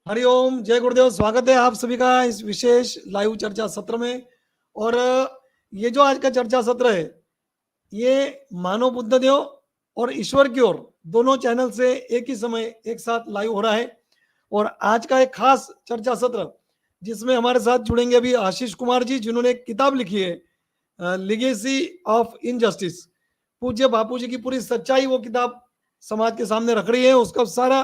हरिओम, जय गुरुदेव। स्वागत है आप सभी का इस विशेष लाइव चर्चा सत्र में। और ये जो आज का चर्चा सत्र है, ये मानव बुद्ध देव और ईश्वर की ओर दोनों चैनल से एक ही समय एक साथ लाइव हो रहा है। और आज का एक खास चर्चा सत्र जिसमें हमारे साथ जुड़ेंगे अभी आशीष कुमार जी, जिन्होंने एक किताब लिखी है लिगेसी ऑफ इनजस्टिस। पूज्य बापू जी की पूरी सच्चाई वो किताब समाज के सामने रख रही है। उसका सारा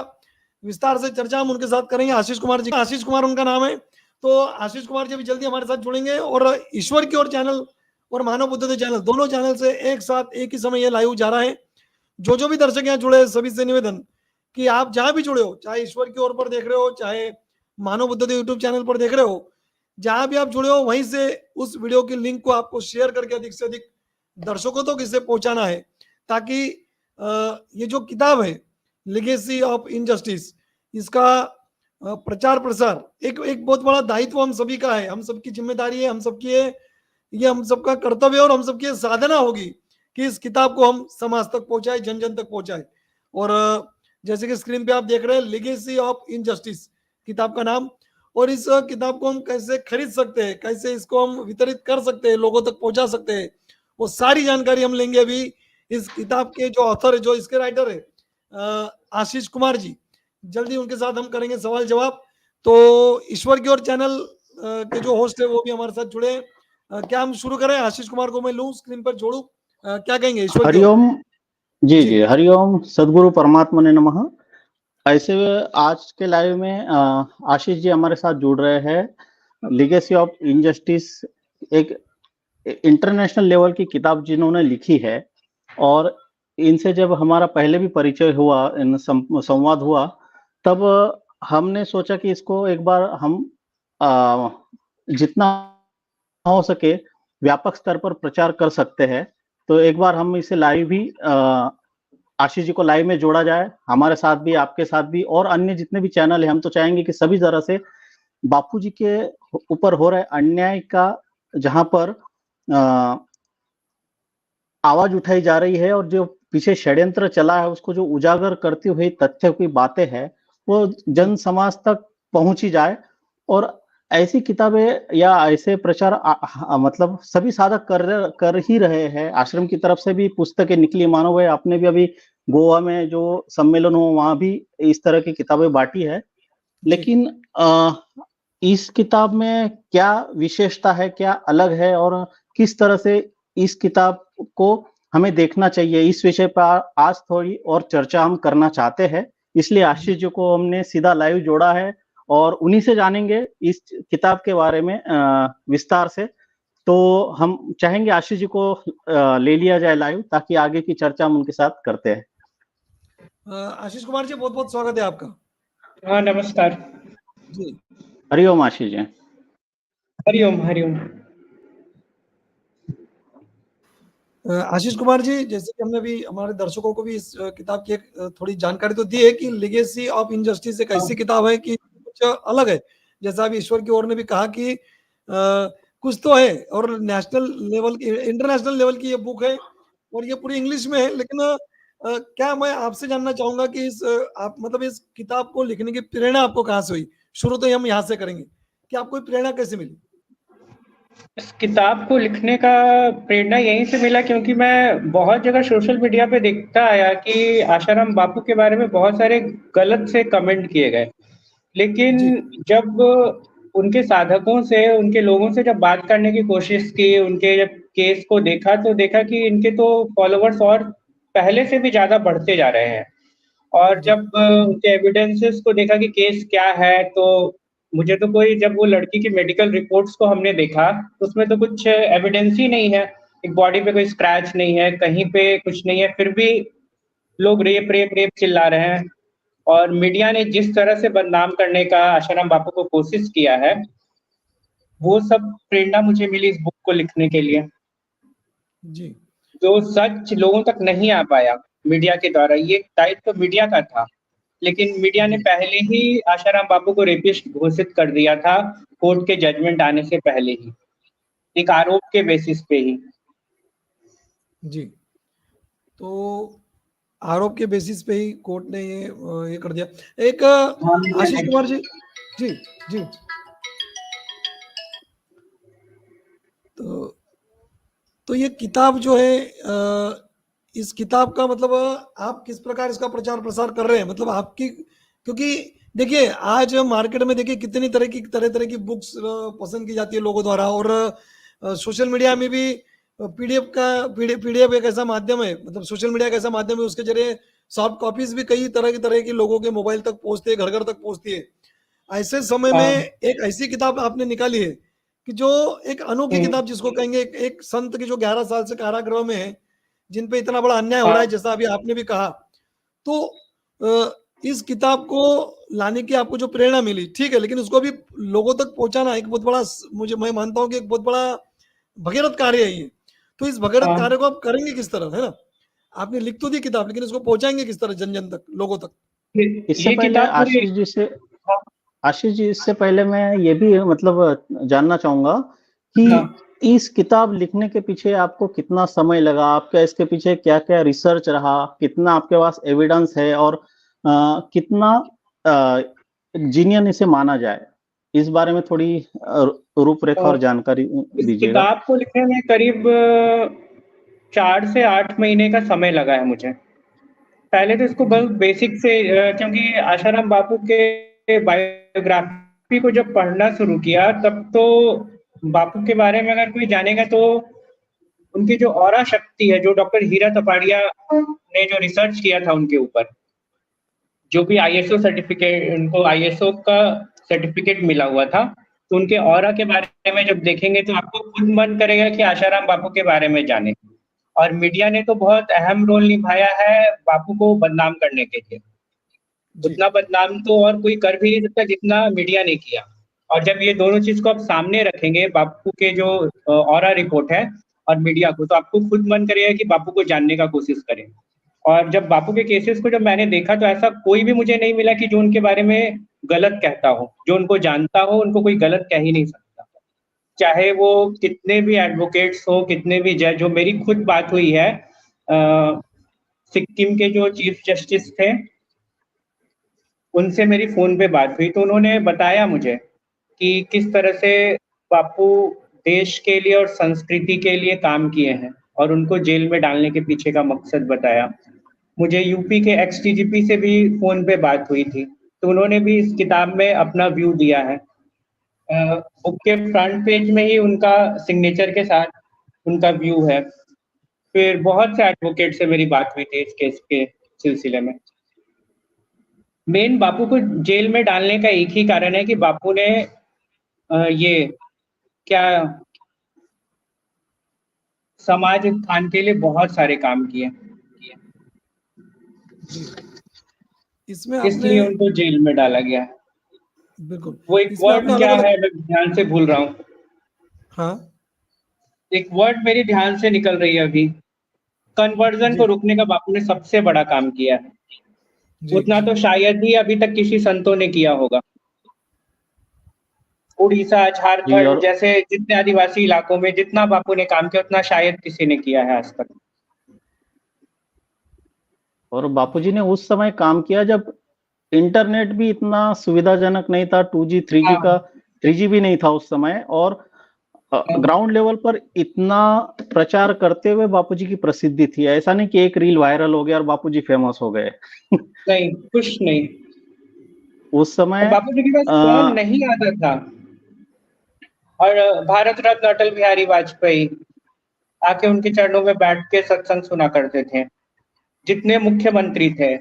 विस्तार से चर्चा हम उनके साथ करेंगे। आशीष कुमार जी, आशीष कुमार उनका नाम है। तो आशीष कुमार जी भी जल्दी हमारे साथ जुड़ेंगे। और ईश्वर की ओर चैनल और मानव बुद्ध देव चैनल, दोनों चैनल से एक साथ एक ही समय ये लाइव जा रहा है। जो भी दर्शक यहाँ जुड़े, सभी से निवेदन कि आप जहां भी जुड़े हो, चाहे ईश्वर की ओर पर देख रहे हो, चाहे मानव बुद्ध देव यूट्यूब चैनल पर देख रहे हो, जहां भी आप जुड़े हो वहीं से उस वीडियो की लिंक को आपको शेयर करके अधिक से अधिक दर्शकों तक इसे पहुंचाना है, ताकि ये जो किताब है लिगेसी ऑफ इनजस्टिस, इसका प्रचार प्रसार एक एक बहुत बड़ा दायित्व हम सभी का है, हम सबकी जिम्मेदारी है, हम सबकी है, ये हम सबका कर्तव्य है और हम सबकी साधना होगी कि इस किताब को हम समाज तक पहुंचाए, जन जन तक पहुंचाए। और जैसे कि स्क्रीन पे आप देख रहे हैं, लिगेसी ऑफ इनजस्टिस किताब का नाम। और इस किताब को हम कैसे खरीद सकते हैं, कैसे इसको हम वितरित कर सकते हैं, लोगों तक पहुंचा सकते हैं, वो सारी जानकारी हम लेंगे अभी इस किताब के जो ऑथर है, जो इसके राइटर है आशीष कुमार जी। जल्दी उनके साथ हम करेंगे सवाल जवाब। तो ईश्वर की ओर चैनल के जो होस्ट है वो भी हमारे साथ जुड़े हैं। क्या हम शुरू करें? आशीष कुमार को मैं लूं, स्क्रीन पर जोड़ू, क्या कहेंगे ईश्वर की ओर? हरिओम जी जी। जी हरिओम सदगुरु परमात्मा ने नमः। ऐसे आज के लाइव में आशीष जी हमारे साथ जुड़ रहे हैं। लिगेसी ऑफ इनजस्टिस एक इंटरनेशनल लेवल की किताब जिन्होंने लिखी है, और इनसे जब हमारा पहले भी परिचय हुआ, इन संवाद हुआ, तब हमने सोचा कि इसको एक बार हम जितना हो सके व्यापक स्तर पर प्रचार कर सकते हैं। तो एक बार हम इसे लाइव भी आशीष जी को लाइव में जोड़ा जाए, हमारे साथ भी, आपके साथ भी, और अन्य जितने भी चैनल है। हम तो चाहेंगे कि सभी तरह से बापू जी के ऊपर हो रहे अन्याय का जहां पर आवाज उठाई जा रही है और जो पीछे षड्यंत्र चला है उसको जो उजागर करती हुई तथ्य की बातें हैं वो जन समाज तक पहुंची जाए। और ऐसी किताबें या ऐसे प्रचार मतलब सभी साधक कर ही रहे हैं। आश्रम की तरफ से भी पुस्तकें निकली, मानो है, आपने भी अभी गोवा में जो सम्मेलन हो वहां भी इस तरह की किताबें बांटी है। लेकिन इस किताब में क्या विशेषता है, क्या अलग है, और किस तरह से इस किताब को हमें देखना चाहिए, इस विषय पर आज थोड़ी और चर्चा हम करना चाहते हैं। इसलिए आशीष जी को हमने सीधा लाइव जोड़ा है और उन्हीं से जानेंगे इस किताब के बारे में विस्तार से। तो हम चाहेंगे आशीष जी को ले लिया जाए लाइव, ताकि आगे की चर्चा हम उनके साथ करते हैं। आशीष कुमार जी, बहुत बहुत स्वागत है आपका। हाँ, नमस्कार जी। हरिओम आशीष जी। हरिओम हरिओम। आशीष कुमार जी, जैसे कि हमने भी हमारे दर्शकों को भी इस किताब की एक थोड़ी जानकारी तो दी है कि लिगेसी ऑफ इनजस्टिस एक ऐसी किताब है कि कुछ अलग है। जैसा अभी ईश्वर की ओर ने भी कहा कि कुछ तो है, और नेशनल लेवल की, इंटरनेशनल लेवल की ये बुक है और ये पूरी इंग्लिश में है। लेकिन क्या मैं आपसे जानना चाहूंगा कि इस आप मतलब इस किताब को लिखने की प्रेरणा आपको कहाँ से हुई? शुरू तो हम यहाँ से करेंगे कि आपको प्रेरणा कैसे मिली? इस किताब को लिखने का प्रेरणा यहीं से मिला क्योंकि मैं बहुत जगह सोशल मीडिया पे देखता आया कि आशाराम बापू के बारे में बहुत सारे गलत से कमेंट किए गए। लेकिन जब उनके साधकों से, उनके लोगों से जब बात करने की कोशिश की, उनके जब केस को देखा तो देखा कि इनके तो फॉलोवर्स और पहले से भी ज्यादा बढ़ते जा रहे हैं। और जब उनके एविडेंसेस को देखा कि केस क्या है, तो मुझे तो कोई, जब वो लड़की की मेडिकल रिपोर्ट्स को हमने देखा तो उसमें तो कुछ एविडेंस ही नहीं है, एक बॉडी पे कोई स्क्रैच नहीं है, कहीं पे कुछ नहीं है, फिर भी लोग रेप रेप रेप चिल्ला रहे हैं। और मीडिया ने जिस तरह से बदनाम करने का आशाराम बापू को कोशिश किया है, वो सब प्रेरणा मुझे मिली इस बुक को लिखने के लिए। जी। जो सच लोगों तक नहीं आ पाया मीडिया के द्वारा, ये दायित्व तो मीडिया का था, लेकिन मीडिया ने पहले ही आशाराम बापू को रेपिस्ट घोषित कर दिया था, कोर्ट के जजमेंट आने से पहले ही, एक आरोप के बेसिस पे ही। जी। तो आरोप के बेसिस पे ही कोर्ट ने ये कर दिया। एक आशीष कुमार जी, जी जी। तो तो ये किताब जो है इस किताब का मतलब आप किस प्रकार इसका प्रचार प्रसार कर रहे हैं, मतलब आपकी, क्योंकि देखिए आज मार्केट में देखिए कितनी तरह तरह की बुक्स पसंद की जाती है लोगों द्वारा, और सोशल मीडिया में भी पीडीएफ एक ऐसा माध्यम है, मतलब सोशल मीडिया एक ऐसा माध्यम है, उसके जरिए सॉफ्ट कॉपीज भी कई तरह की लोगों के मोबाइल तक पहुंचती है, घर घर तक पहुंचती है। ऐसे समय में हाँ। एक ऐसी किताब आपने निकाली है कि जो एक अनोखी किताब जिसको कहेंगे, एक संत की जो 11 साल से कारागृह में है, जिन पे इतना बड़ा अन्याय हो रहा है, हाँ। जैसा अभी आपने भी कहा। तो इस किताब को लाने की आपको जो प्रेरणा मिली, ठीक है, लेकिन उसको भी लोगों तक पहुंचाना एक बहुत बड़ा, मुझे, मैं मानता हूँ कि एक बहुत बड़ा भगीरथ कार्य है ये। तो इस भगीरथ हाँ। कार्य को आप करेंगे किस तरह, है ना? आपने लिख तो दी किताब, लेकिन इसको पहुंचाएंगे किस तरह जन जन तक, लोगों तक? इससे ये पहले किताब पूरी। आशीष जी, इससे पहले मैं ये भी मतलब जानना चाहूंगा हाँ। कि इस किताब लिखने के पीछे आपको कितना समय लगा, आपका इसके पीछे क्या क्या रिसर्च रहा, कितना आपके पास एविडेंस है, और कितना जीनियन इसे माना जाए, इस बारे में थोड़ी रूपरेखा और जानकारी इस दीजिएगा। किताब को लिखने में करीब 4 से 8 महीने का समय लगा है मुझे। पहले तो इसको बहुत बेसिक से क्योंकि आशाराम बापू के बायोग्राफी को जब पढ़ना शुरू किया, तब तो बापू के बारे में अगर कोई जानेगा तो उनकी जो ऑरा शक्ति है, जो डॉक्टर हीरा तपाड़िया ने जो रिसर्च किया था उनके ऊपर, जो भी आईएसओ सर्टिफिकेट, उनको आईएसओ का सर्टिफिकेट मिला हुआ था, तो उनके ऑरा के बारे में जब देखेंगे तो आपको खुद मन करेगा कि आशाराम बापू के बारे में जाने। और मीडिया ने तो बहुत अहम रोल निभाया है बापू को बदनाम करने के लिए। जी उतना बदनाम तो और कोई कर भी नहीं सकता जितना मीडिया ने किया। और जब ये दोनों चीज को आप सामने रखेंगे, बापू के जो ऑरा रिपोर्ट है और मीडिया को, तो आपको खुद मन करेगा कि बापू को जानने का कोशिश करें। और जब बापू के केसेस को जब मैंने देखा, तो ऐसा कोई भी मुझे नहीं मिला कि जो उनके बारे में गलत कहता हो। जो उनको जानता हो उनको कोई गलत कह ही नहीं सकता, चाहे वो कितने भी एडवोकेट्स हो, कितने भी जज हो। मेरी खुद बात हुई है सिक्किम के जो चीफ जस्टिस थे, उनसे मेरी फ़ोन पे बात हुई, तो उन्होंने बताया मुझे कि किस तरह से बापू देश के लिए और संस्कृति के लिए काम किए हैं, और उनको जेल में डालने के पीछे का मकसद बताया। मुझे यूपी के एक्स डीजीपी से भी फ़ोन पे बात हुई थी, तो उन्होंने भी इस किताब में अपना व्यू दिया है। बुक के फ्रंट पेज में ही उनका सिग्नेचर के साथ उनका व्यू है। फिर बहुत से एडवोकेट से मेरी बात हुई थी इस केस के सिलसिले में। मेन बापू को जेल में डालने का एक ही कारण है कि बापू ने ये क्या समाज उत्थान के लिए बहुत सारे काम किए, जी। इसमें आपने, इसलिए उनको जेल में डाला गया है। बिल्कुल, वो एक इसमें वर्ड आपने अलग क्या अलग, है, मैं ध्यान से भूल रहा हूँ। हाँ एक वर्ड मेरे ध्यान से निकल रही है अभी। कन्वर्जन जी को रोकने का बापू ने सबसे बड़ा काम किया है। जी उतना जी तो शायद ही अभी तक किसी संतों ने किया होगा। उड़ीसा, जी, झारखंड और जैसे जितने आदिवासी इलाकों में जितना बापू ने काम किया, उतना शायद किसी ने किया है आज तक। बापूजी ने उस समय काम किया जब इंटरनेट भी इतना सुविधाजनक नहीं था, 2G 3G हाँ। का 3G भी नहीं था उस समय, और ग्राउंड लेवल पर इतना प्रचार करते हुए बापूजी की प्रसिद्धि थी। ऐसा नहीं कि एक रील वायरल हो गया और बापूजी फेमस हो गए। नहीं, कुछ नहीं। उस और समय बापू जी के पास फोन अ, नहीं आता था। और भारत रत्न अटल बिहारी वाजपेयी आके उनके चरणों में बैठ के सत्संग सुना करते थे। जितने मुख्यमंत्री थे,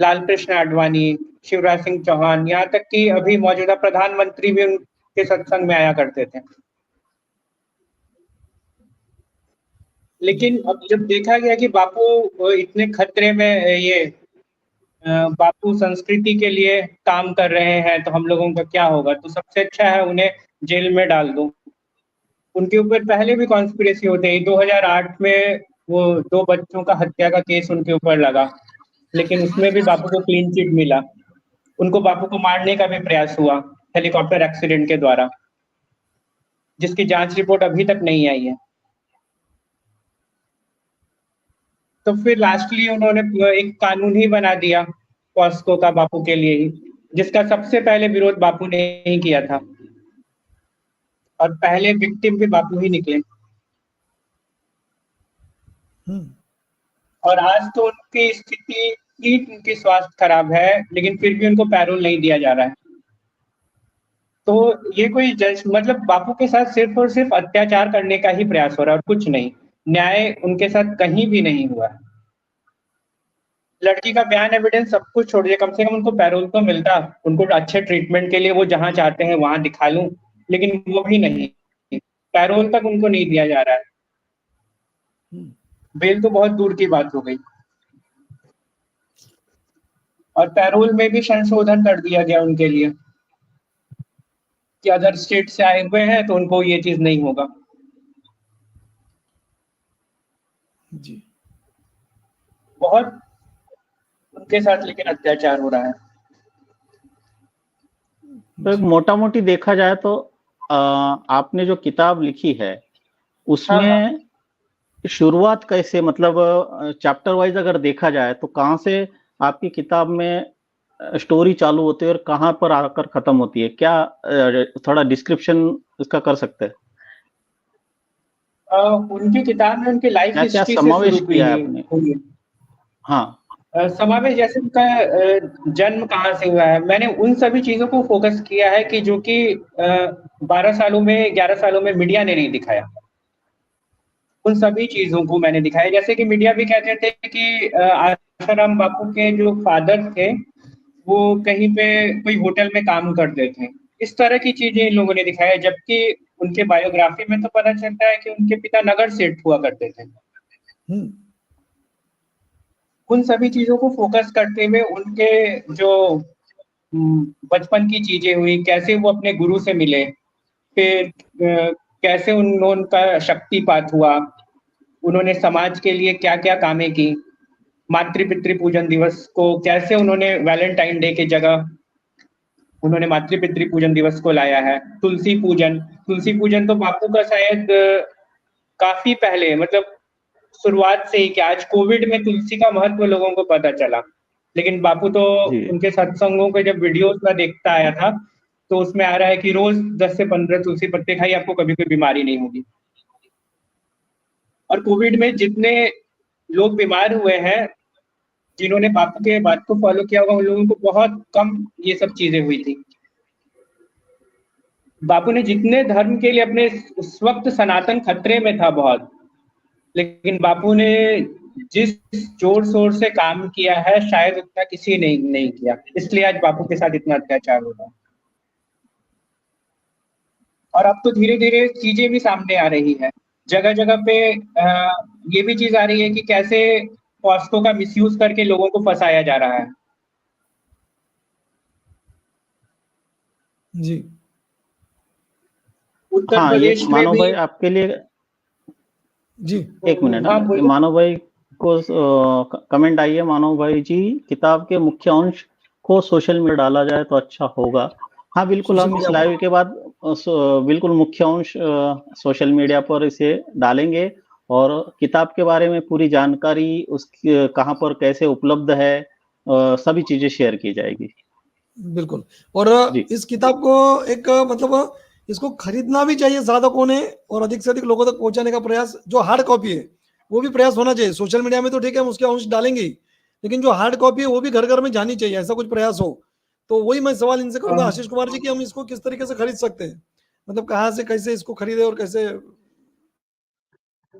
लाल कृष्ण आडवाणी, शिवराज सिंह चौहान, यहाँ तक कि अभी मौजूदा प्रधानमंत्री भी उनके सत्संग में आया करते थे। जी लेकिन अब जब देखा गया कि बापू इतने खतरे में, ये बापू संस्कृति के लिए काम कर रहे हैं, तो हम लोगों का क्या होगा? तो सबसे अच्छा है उन्हें जेल में डाल दो। उनके ऊपर पहले भी कॉन्स्पिरेसी होते ही 2008 में वो 2 बच्चों का हत्या का केस उनके ऊपर लगा, लेकिन उसमें भी बापू को क्लीन चिट मिला। उनको बापू को मारने का भी प्रयास हुआ हेलीकॉप्टर एक्सीडेंट के द्वारा, जिसकी जांच रिपोर्ट अभी तक नहीं आई है। तो फिर लास्टली उन्होंने एक कानून ही बना दिया पॉस्को का बापू के लिए ही। जिसका सबसे पहले विरोध बापू ने ही किया था, और पहले विक्टिम भी बापू ही निकले। हम्म, और आज तो उनकी स्थिति ठीक, उनकी स्वास्थ्य खराब है, लेकिन फिर भी उनको पैरोल नहीं दिया जा रहा है। तो ये कोई जज मतलब बापू के साथ सिर्फ और सिर्फ अत्याचार करने का ही प्रयास हो रहा है और कुछ नहीं। न्याय उनके साथ कहीं भी नहीं हुआ है। लड़की का बयान, एविडेंस सब कुछ छोड़ दिया, कम से कम उनको पैरोल तो मिलता, उनको अच्छे ट्रीटमेंट के लिए वो जहां चाहते हैं वहां दिखा लूं, लेकिन वो भी नहीं, पैरोल तक उनको नहीं दिया जा रहा है। हम्म, बेल तो बहुत दूर की बात हो गई, और पैरोल में भी संशोधन कर दिया गया उनके लिए कि अदर स्टेट से आए हुए हैं तो उनको ये चीज नहीं होगा। जी। बहुत उनके साथ लेकिन अत्याचार हो रहा है। तो एक मोटा मोटी देखा जाए तो आपने जो किताब लिखी है हाँ, उसमें शुरुआत कैसे, मतलब चैप्टर वाइज अगर देखा जाए तो कहाँ से आपकी किताब में स्टोरी चालू होती है और कहाँ पर आकर खत्म होती है, क्या थोड़ा डिस्क्रिप्शन इसका कर सकते हैं? उनकी किताब में उनकी लाइफ क्या क्या हिस्ट्री से समावेश शुरू किया है आपने? हुई। हाँ। समावेश जैसे उनका जन्म कहाँ से हुआ है, मैंने उन सभी चीजों को फोकस किया है कि जो कि 12 सालों में 11 सालों में मीडिया ने नहीं दिखाया। उन सभी चीजों को मैंने दिखाया, जैसे कि मीडिया भी कहते थे कि आशाराम बापू के जो फादर थे वो कहीं पे कोई होटल में काम करते थे, इस तरह की चीजें इन लोगों ने दिखाया, जबकि उनके बायोग्राफी में तो पता चलता है कि उनके पिता नगर सेठ हुआ करते थे। हम्म, उन सभी चीजों को फोकस करते हुए उनके जो बचपन की चीजें हुई, कैसे वो अपने गुरु से मिले, फिर कैसे उनका शक्तिपात हुआ, उन्होंने समाज के लिए क्या क्या कामें की, मातृ पितृ पूजन दिवस को कैसे उन्होंने वैलेंटाइन डे की जगह उन्होंने मातृ पितृ पूजन दिवस को लाया है। तुलसी पूजन तो बापू का शायद काफी पहले, मतलब शुरुआत से ही, कि आज कोविड में तुलसी का महत्व लोगों को पता चला, लेकिन बापू तो जी। उनके सत्संगों के जब वीडियोस में देखता आया था तो उसमें आ रहा है कि रोज 10 से 15 तुलसी पत्ते खाइए, आपको कभी कोई बीमारी नहीं होगी। और कोविड में जितने लोग बीमार हुए हैं, जिन्होंने बापू के बात को फॉलो किया होगा, उन लोगों को बहुत कम ये सब चीजें हुई थी। बापू ने जितने धर्म के लिए अपने, उस वक्त सनातन खतरे में था बहुत, लेकिन बापू ने जिस जोर शोर से काम किया है शायद उतना किसी ने नहीं किया, इसलिए आज बापू के साथ इतना अत्याचार हो रहा है। और अब तो धीरे धीरे चीजें भी सामने आ रही है, जगह जगह पे ये भी चीज आ रही है कि कैसे पॉस्को का मिसयूज करके लोगों को फंसाया जा रहा है। जी। उत्तर हाँ, ये प्रदेश में मानव भी। भाई आपके लिए जी। एक मिनट। हाँ, ये बोलिए। मानव भाई को कमेंट आई है। मानव भाई जी, किताब के मुख्य अंश को सोशल मीडिया डाला जाए तो अच्छा होगा। हाँ बिल्कुल, सोशल हम इस मीडिया लाइव के बाद बिल्कुल मुख्य अंश सोशल मीडिया पर इसे डालेंगे और किताब के बारे में पूरी जानकारी, उसकी कहाँ पर कैसे उपलब्ध है, सभी चीजें शेयर की जाएगी। बिल्कुल। और जी। इस किताब को एक मतलब इसको खरीदना भी चाहिए साधकों ने, और अधिक से अधिक लोगों तक पहुंचाने का प्रयास, जो हार्ड कॉपी है वो भी प्रयास होना चाहिए। सोशल मीडिया में तो ठीक है, हम उसके अंश डालेंगे ही, लेकिन जो हार्ड कॉपी है वो भी घर घर में जानी चाहिए, ऐसा कुछ प्रयास हो। तो वही मैं सवाल इनसे करूंगा, आशीष कुमार जी, कि हम इसको किस तरीके से खरीद सकते हैं, मतलब कहाँ से कैसे इसको खरीदे और कैसे?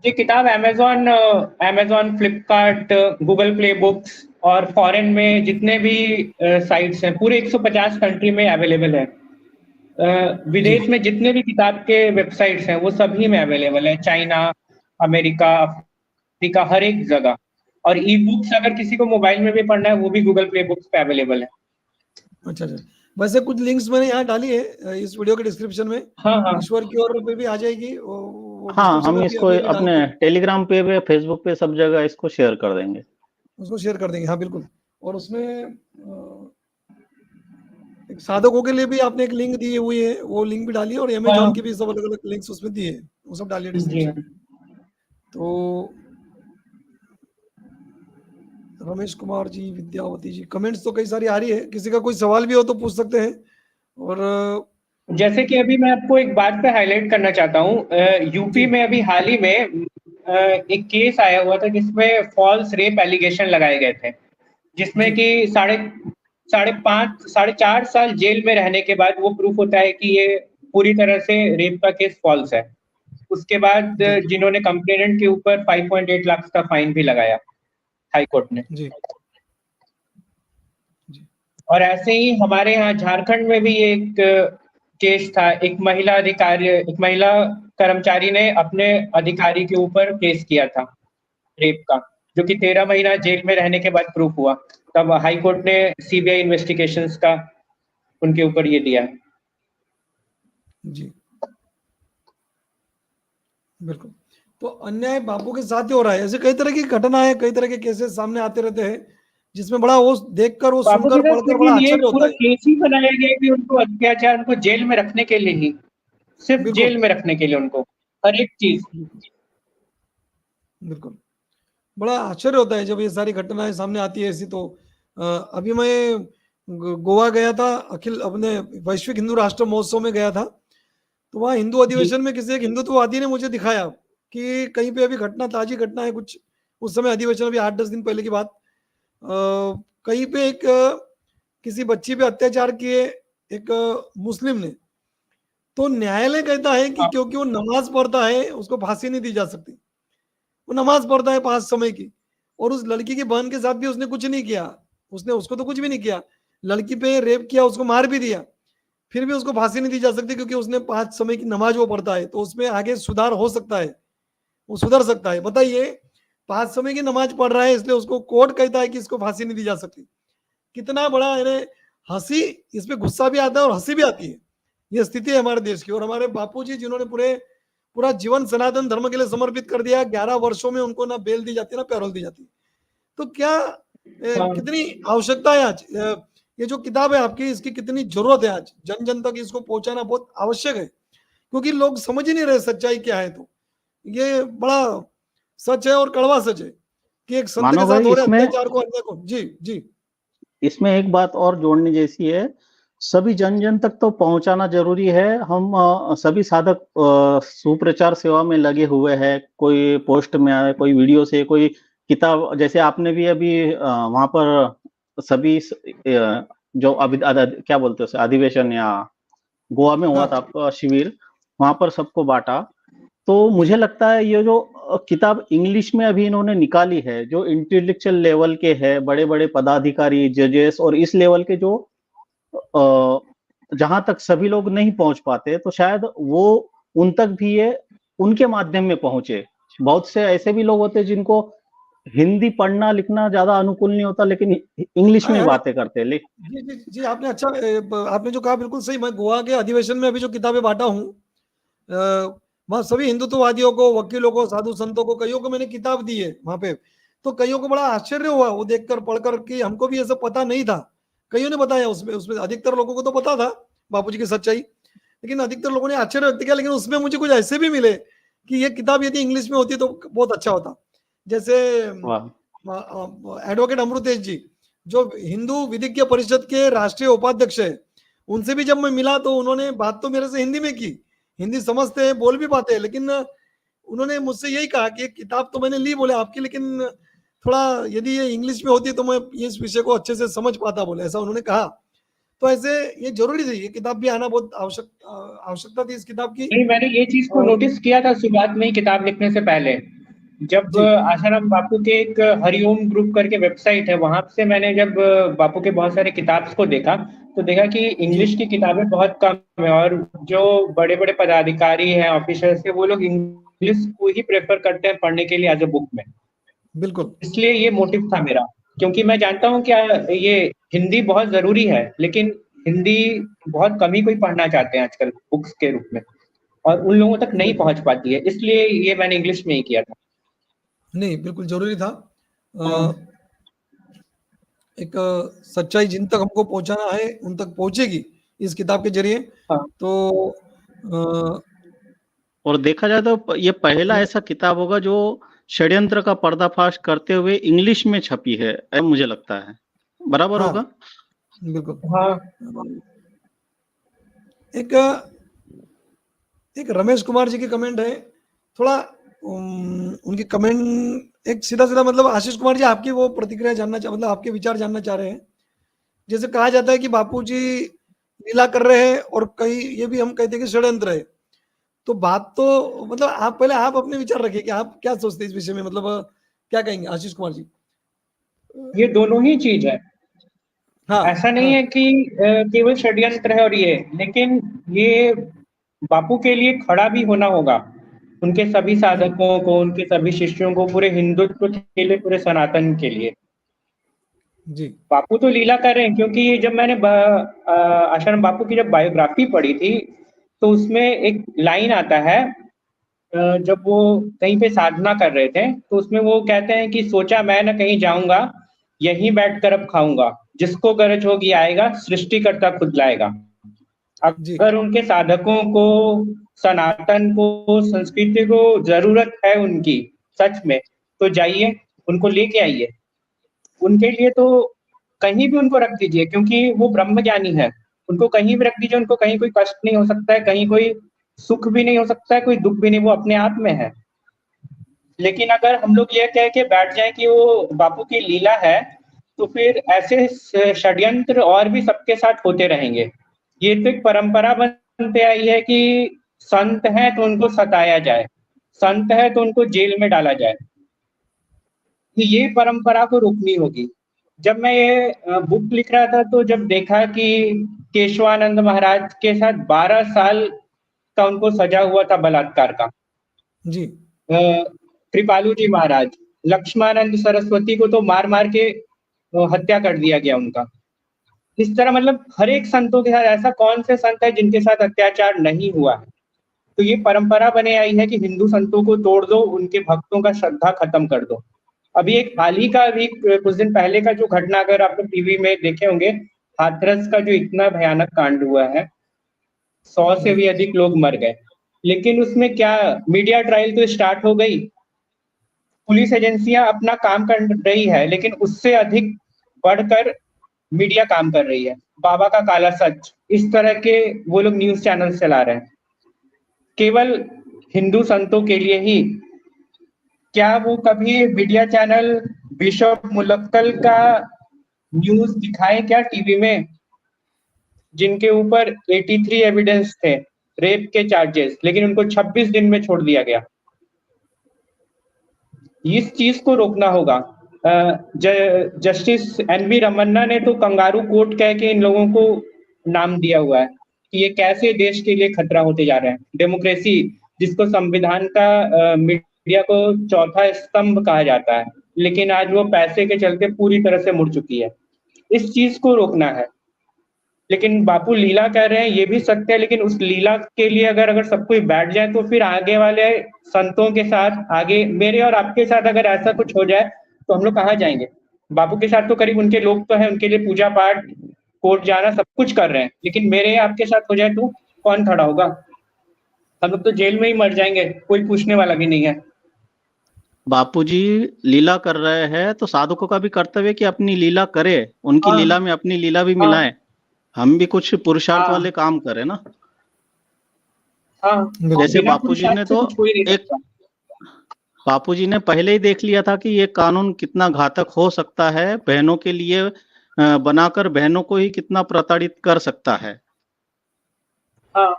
जी, किताब Amazon, Flipkart, Google play books और फॉरेन में जितने भी साइट्स हैं, पूरे 150 कंट्री में अवेलेबल है। जी। विदेश में जितने भी किताब के वेबसाइट्स हैं वो सभी में अवेलेबल है, चाइना, अमेरिका, अफ्रीका, हर एक जगह। और ई बुक्स अगर किसी को मोबाइल में भी पढ़ना है वो भी गूगल प्ले बुक्स पे अवेलेबल है। अच्छा अच्छा। वैसे कुछ लिंक्स मैंने यहाँ डाली है इस वीडियो के डिस्क्रिप्शन में, हाँ, हाँ। ईश्वर की ओर पे भी आ जाएगी, वो हाँ, डिस्क्रिप्शन हम में भी इसको अभी भी डाल अपने दी, टेलीग्राम पे, फेसबुक पे, सब जगह इसको शेयर कर देंगे। उसको शेयर कर देंगे। हाँ बिल्कुल। और उसमें एक साधकों के लिए भी आपने एक लिंक दी हुई है, वो लिंक भी डालिए, और अमेजॉन हाँ, की भी सब अलग अलग लिंक्स उसमें दिए हैं, वो सब डालिए जी डिस्क्रिप्शन हाँ। में। तो रमेश कुमार जी, विद्यावती जी, कमेंट्स तो कई सारी आ रही है, किसी का कोई सवाल भी हो तो पूछ सकते हैं। और जैसे कि अभी मैं आपको एक बात पे हाईलाइट करना चाहता हूँ, यूपी जी में अभी हाल ही में एक केस आया हुआ था जिसमें फॉल्स रेप एलिगेशन लगाए गए थे, जिसमें जी कि साढ़े 4 साल जेल में रहने के बाद वो प्रूफ होता है कि ये पूरी तरह से रेप का केस फॉल्स है। उसके बाद जी जिन्होंने कंप्लेनेंट के ऊपर 5.8 लाख का फाइन भी लगाया हाई कोर्ट ने। जी जी और ऐसे ही हमारे यहाँ झारखंड में भी एक केस था, एक महिला कर्मचारी ने अपने अधिकारी के ऊपर केस किया था रेप का, जो कि 13 महीना जेल में रहने के बाद प्रूफ हुआ। तब हाई कोर्ट ने सीबीआई इन्वेस्टिगेशंस का उनके ऊपर ये दिया है। जी बिल्कुल। तो अन्याय बापू के साथ ही हो रहा है। ऐसे कई तरह की घटनाएं, कई तरह के केसेस सामने आते रहते हैं, जिसमें बड़ा वो देखकर, वो बाबू के सुनकर, साथ पढ़कर बड़ा लेकिन ये आश्चर्य होता पूरा है। केस ही बनाया गया कि उनको अत्याचार, उनको जेल में रखने के लिए ही, सिर्फ बिल्कुल जेल में रखने के लिए उनको हर एक चीज। बिल्कुल बड़ा आश्चर्य होता है जब ये सारी घटनाएं सामने आती है ऐसी। तो अभी मैं गोवा गया था, अखिल अपने वैश्विक हिंदू राष्ट्र महोत्सव में गया था। तो वहाँ हिंदू जी अधिवेशन में किसी एक हिंदुत्ववादी ने मुझे दिखाया कि कहीं पे अभी घटना, ताजी घटना है कुछ, उस समय अधिवेशन अभी 8-10 दिन पहले की बात। कहीं पे एक किसी बच्ची पे अत्याचार किए एक मुस्लिम ने। तो न्यायालय कहता है कि हाँ क्योंकि वो नमाज पढ़ता है उसको फांसी नहीं दी जा सकती। वो नमाज पढ़ता है 5 समय की, और उस लड़की की बहन के साथ भी उसने कुछ नहीं किया, उसने उसको तो कुछ भी नहीं किया, लड़की पे रेप किया, उसको मार भी दिया, फिर भी उसको फांसी नहीं दी जा सकती क्योंकि उसने 5 समय की नमाज वो पढ़ता है। तो उसमें आगे सुधार हो सकता है, वो सुधर सकता है। बताइए, 5 समय की नमाज पढ़ रहा है इसलिए उसको कोर्ट कहता है कि इसको फांसी नहीं दी जा सकती। कितना बड़ा यानी हंसी, इसमें गुस्सा भी आता है और हंसी भी आती है। ये स्थिति है हमारे देश की। और हमारे बापूजी जिन्होंने पूरा जीवन सनातन धर्म के लिए समर्पित कर दिया, 11 वर्षों में उनको ना बेल दी जाती है ना पैरोल दी जाती है। तो क्या हाँ कितनी आवश्यकता है आज, ये जो किताब है आपकी, इसकी कितनी जरूरत है आज, जन जन तक इसको पहुंचाना बहुत आवश्यक है, क्योंकि लोग समझ ही नहीं रहे सच्चाई क्या है। तो ये बड़ा सच है और कड़वा सच है कि एक संत के मानव साथ भाई, हो रहे इसमें अत्याचार को, अन्याय को। जी जी इसमें एक बात और जोड़ने जैसी है। सभी जन जन तक तो पहुंचाना जरूरी है। हम सभी साधक सुप्रचार सेवा में लगे हुए हैं। कोई पोस्ट में आए, कोई वीडियो से, कोई किताब, जैसे आपने भी अभी वहां पर सभी जो क्या बोलते हैं उसे, अधिवेशन या गोवा में हुआ हाँ था आपका शिविर, वहां पर सबको बांटा। तो जी मुझे लगता है ये जो किताब इंग्लिश में अभी इन्होंने निकाली है, जो इंटेलेक्चुअल लेवल के है, बड़े बड़े पदाधिकारी, जजेस और इस लेवल के जो जहां तक सभी लोग नहीं पहुंच पाते, तो शायद वो उन तक भी ये उनके माध्यम में पहुंचे। बहुत से ऐसे भी लोग होते हैं जिनको हिंदी पढ़ना लिखना ज्यादा अनुकूल नहीं होता, लेकिन इंग्लिश में है। बातें करते हैं। जी जी जी, आपने अच्छा आपने जो कहा बिल्कुल सही। मैं गोवा के अधिवेशन में अभी जो किताबें बांटा हूँ, वहाँ सभी हिंदुत्ववादियों को, वकीलों को, साधु संतों को, कईयों को मैंने किताब दी है वहां पे। तो कईयों को बड़ा आश्चर्य हुआ वो देखकर, पढ़कर, कि हमको भी ऐसा पता नहीं था। कईयों ने बताया, उसमें उसमें अधिकतर लोगों को तो पता था बापूजी की सच्चाई, लेकिन अधिकतर लोगों ने आश्चर्य व्यक्त किया। लेकिन उसमें मुझे कुछ ऐसे भी मिले कि ये किताब यदि इंग्लिश में होती तो बहुत अच्छा होता। जैसे वाह। एडवोकेट अमृतेश जी, जो हिंदू विधिज्ञ परिषद के राष्ट्रीय उपाध्यक्ष है, उनसे भी जब मैं मिला तो उन्होंने बात तो मेरे से हिंदी में की। हिंदी समझते हैं, बोल भी पाते हैं, लेकिन उन्होंने मुझसे यही कहा कि किताब तो मैंने ली बोले आपकी, लेकिन थोड़ा यदि ये इंग्लिश में होती तो मैं इस विषय को अच्छे से समझ पाता, बोले, ऐसा उन्होंने कहा। तो ऐसे ये जरूरी थी, ये किताब भी आना बहुत आवश्यकता थी इस किताब की। नहीं, मैंने ये चीज को और नोटिस किया था शुरुआत में ही किताब लिखने से पहले, जब जी आशाराम बापू के एक हरिओम ग्रुप करके वेबसाइट है, वहां से मैंने जब बापू के बहुत सारे किताब्स को देखा, तो देखा कि जी इंग्लिश की किताबें बहुत कम है, और जो बड़े बड़े पदाधिकारी हैं, ऑफिसर्स हैं, वो लोग इंग्लिश को ही प्रेफर करते हैं पढ़ने के लिए एज ए बुक में। बिल्कुल इसलिए ये मोटिव था मेरा, क्योंकि मैं जानता हूँ क्या ये हिंदी बहुत जरूरी है, लेकिन हिंदी बहुत कम ही कोई पढ़ना चाहते हैं आजकल बुक्स के रूप में, और उन लोगों तक नहीं बिल्कुल पहुंच पाती है, इसलिए ये मैंने इंग्लिश में ही किया था। नहीं, बिल्कुल जरूरी था। हाँ एक सच्चाई जिन तक हमको पहुंचाना है उन तक पहुंचेगी इस किताब के जरिए। हाँ तो अ, और देखा जाए तो ये पहला हम- ऐसा किताब होगा जो षड्यंत्र का पर्दाफाश करते हुए इंग्लिश में छपी है, ऐसा मुझे लगता है। बराबर हाँ, होगा? बिल्कुल। हाँ, एक एक रमेश कुमार जी की कमेंट है, थोड़ा उनकी कमेंट एक सीधा सीधा, मतलब आशीष कुमार जी आपकी वो प्रतिक्रिया जानना चाह, मतलब आपके विचार जानना चाह रहे हैं। जैसे कहा जाता है कि बापू जी लीला कर रहे हैं और कई ये भी हम कहते हैं कि षड्यंत्र है। तो बात तो मतलब आप पहले आप अपने विचार रखिए कि आप क्या सोचते हैं इस विषय में, मतलब क्या कहेंगे आशीष कुमार जी? ये दोनों ही चीज है। हाँ, ऐसा नहीं हाँ, है कि केवल षड्यंत्र है और ये, लेकिन ये बापू के लिए खड़ा भी होना होगा। उनके सभी साधकों को, उनके सभी शिष्यों को, पूरे हिंदुत्व के लिए, पूरे सनातन के लिए। जी, बापू तो लीला कर रहे हैं, क्योंकि जब मैंने आश्रम बापू की जब बायोग्राफी पढ़ी थी, तो उसमें एक लाइन आता है, जब वो कहीं पे साधना कर रहे थे, तो उसमें वो कहते हैं कि सोचा मैं न कहीं जाऊंगा, यहीं बैठकर अब खाऊंगा, जिसको गरज होगी आएगा, सृष्टिकर्ता खुद लाएगा। जी, अगर उनके साधकों को, सनातन को, संस्कृति को जरूरत है उनकी सच में, तो जाइए, उनको लेके आइए। उनके लिए तो कहीं भी उनको रख दीजिए, क्योंकि वो ब्रह्म ज्ञानी है। उनको कहीं भी रख दीजिए, उनको कहीं कोई कष्ट नहीं हो सकता है, कहीं कोई सुख भी नहीं हो सकता है, कोई दुख भी नहीं, वो अपने आप में है। लेकिन अगर हम लोग ये कह के बैठ जाए कि वो बापू की लीला है, तो फिर ऐसे षड्यंत्र और भी सबके साथ होते रहेंगे। ये तो एक परंपरा बनते आई है कि संत है तो उनको सताया जाए, संत है तो उनको जेल में डाला जाए। तो ये परंपरा को रोकनी होगी। जब मैं ये बुक लिख रहा था, तो जब देखा कि केशवानंद महाराज के साथ 12 साल का उनको सजा हुआ था बलात्कार का, जी, कृपालु जी महाराज, लक्ष्मानंद सरस्वती को तो मार मार के हत्या कर दिया गया उनका। इस तरह मतलब हर एक संतों के साथ, ऐसा कौन से संत है जिनके साथ अत्याचार नहीं हुआ है? तो ये परंपरा बने आई है कि हिंदू संतों को तोड़ दो, उनके भक्तों का श्रद्धा खत्म कर दो। अभी एक हाल ही का, अभी कुछ दिन पहले का जो घटना, अगर आप लोग टीवी में देखे होंगे, हाथरस का जो इतना भयानक कांड हुआ है, 100 से भी अधिक लोग मर गए। लेकिन उसमें क्या, मीडिया ट्रायल तो स्टार्ट हो गई, पुलिस एजेंसियां अपना काम कर रही है, लेकिन उससे अधिक बढ़कर मीडिया काम कर रही है। बाबा का काला सच, इस तरह के वो लोग न्यूज चैनल चला रहे हैं, केवल हिंदू संतों के लिए ही। क्या वो कभी मीडिया चैनल बिशप मुलक्कल का न्यूज दिखाए क्या टीवी में, जिनके ऊपर 83 एविडेंस थे रेप के चार्जेस, लेकिन उनको 26 दिन में छोड़ दिया गया? इस चीज को रोकना होगा। जस्टिस एनवी रमन्ना ने तो कंगारू कोर्ट कह के इन लोगों को नाम दिया हुआ है कि ये कैसे देश के लिए खतरा होते जा रहे हैं। डेमोक्रेसी, जिसको संविधान का मीडिया को चौथा स्तंभ कहा जाता है, लेकिन आज वो पैसे के चलते पूरी तरह से मुड़ चुकी है। इस चीज को रोकना है। लेकिन बापू लीला कह रहे हैं, ये भी सत्य है, लेकिन उस लीला के लिए अगर सब कोई बैठ जाए, तो फिर आगे वाले संतों के साथ, आगे मेरे और आपके साथ अगर ऐसा कुछ हो जाए, तो हम लोग कहाँ जाएंगे? बापू के साथ तो करीब उनके लोग तो हैं, उनके लिए पूजा पाठ, कोर्ट जाना, सब कुछ कर रहे हैं, लेकिन मेरे आपके साथ हो जाए तो कौन खड़ा होगा? हम लोग तो जेल में ही मर जाएंगे, कोई पूछने वाला भी नहीं है। बापूजी लीला कर रहे हैं तो साधुकों का भी कर्तव्य है कि अपनी लीला करे, उनकी हाँ, लीला में अपनी लीला भी हाँ, मिलाएं। हम भी कुछ पुरुषार्थ हाँ, वाले काम करें ना। हाँ। जैसे बिना बापूजी ने पुरुषार्थ से तो कुछ हो ही नहीं एक सकता। बापूजी ने पहले ही देख लिया था कि ये कानून कितना घातक हो सकता है, बहनों के लिए बनाकर बहनों को ही कितना प्रताड़ित कर सकता है। हाँ,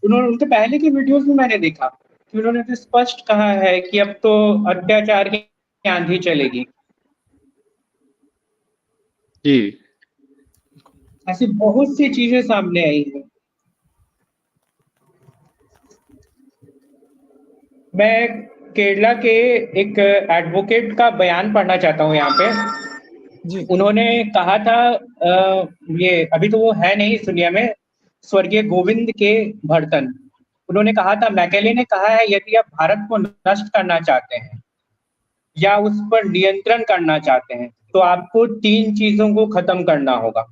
उन्होंने, उनके पहले की वीडियोस में मैंने देखा कि उन्होंने तो स्पष्ट कहा है कि अब तो अत्याचार की आंधी चलेगी। जी, ऐसी बहुत सी चीजें सामने आई हैं। मैं केरला के एक एडवोकेट का बयान पढ़ना चाहता हूँ यहाँ पे। जी, उन्होंने कहा था, ये अभी तो वो है नहीं इस दुनिया में, स्वर्गीय गोविंद के भर्तन। उन्होंने कहा था, मैकेले ने कहा है, यदि आप भारत को नष्ट करना चाहते हैं या उस पर नियंत्रण करना चाहते हैं, तो आपको 3 चीजों को खत्म करना होगा।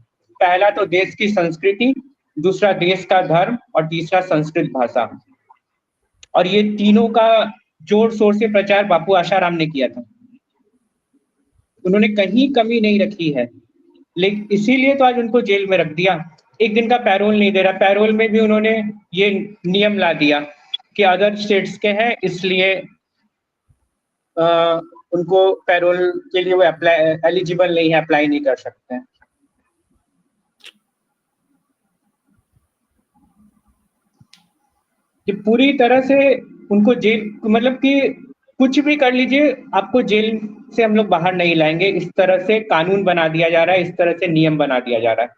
पहला तो देश की संस्कृति, दूसरा देश का धर्म, और तीसरा संस्कृत भाषा। और ये तीनों का जोर शोर से प्रचार बापू आशाराम ने किया था। उन्होंने कहीं कमी नहीं रखी है, लेकिन इसीलिए तो आज उनको जेल में रख दिया। एक दिन का पैरोल नहीं दे रहा, पैरोल में भी उन्होंने ये नियम ला दिया कि अदर स्टेट्स के हैं, इसलिए उनको पैरोल के लिए वो एलिजिबल नहीं है, अप्लाई नहीं कर सकते हैं। कि पूरी तरह से उनको जेल, मतलब कि कुछ भी कर लीजिए, आपको जेल से हम लोग बाहर नहीं लाएंगे, इस तरह से कानून बना दिया जा रहा है, इस तरह से नियम बना दिया जा रहा है।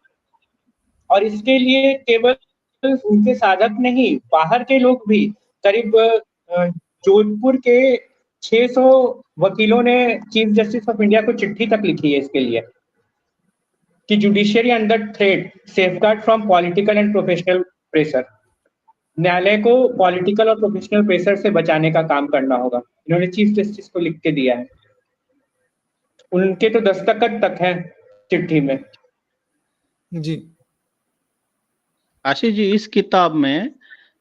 और इसके लिए केवल उनके साधक नहीं, बाहर के लोग भी, करीब जोधपुर के 600 वकीलों ने चीफ जस्टिस ऑफ इंडिया को चिट्ठी तक लिखी है इसके लिए कि judiciary under threat, safeguard from political and professional pressure. न्यायालय को पॉलिटिकल और प्रोफेशनल प्रेशर से बचाने का काम करना होगा। इन्होंने चीफ जस्टिस को लिख के दिया है, उनके तो दस्तखत तक है चिट्ठी में। जी आशीष जी, इस किताब में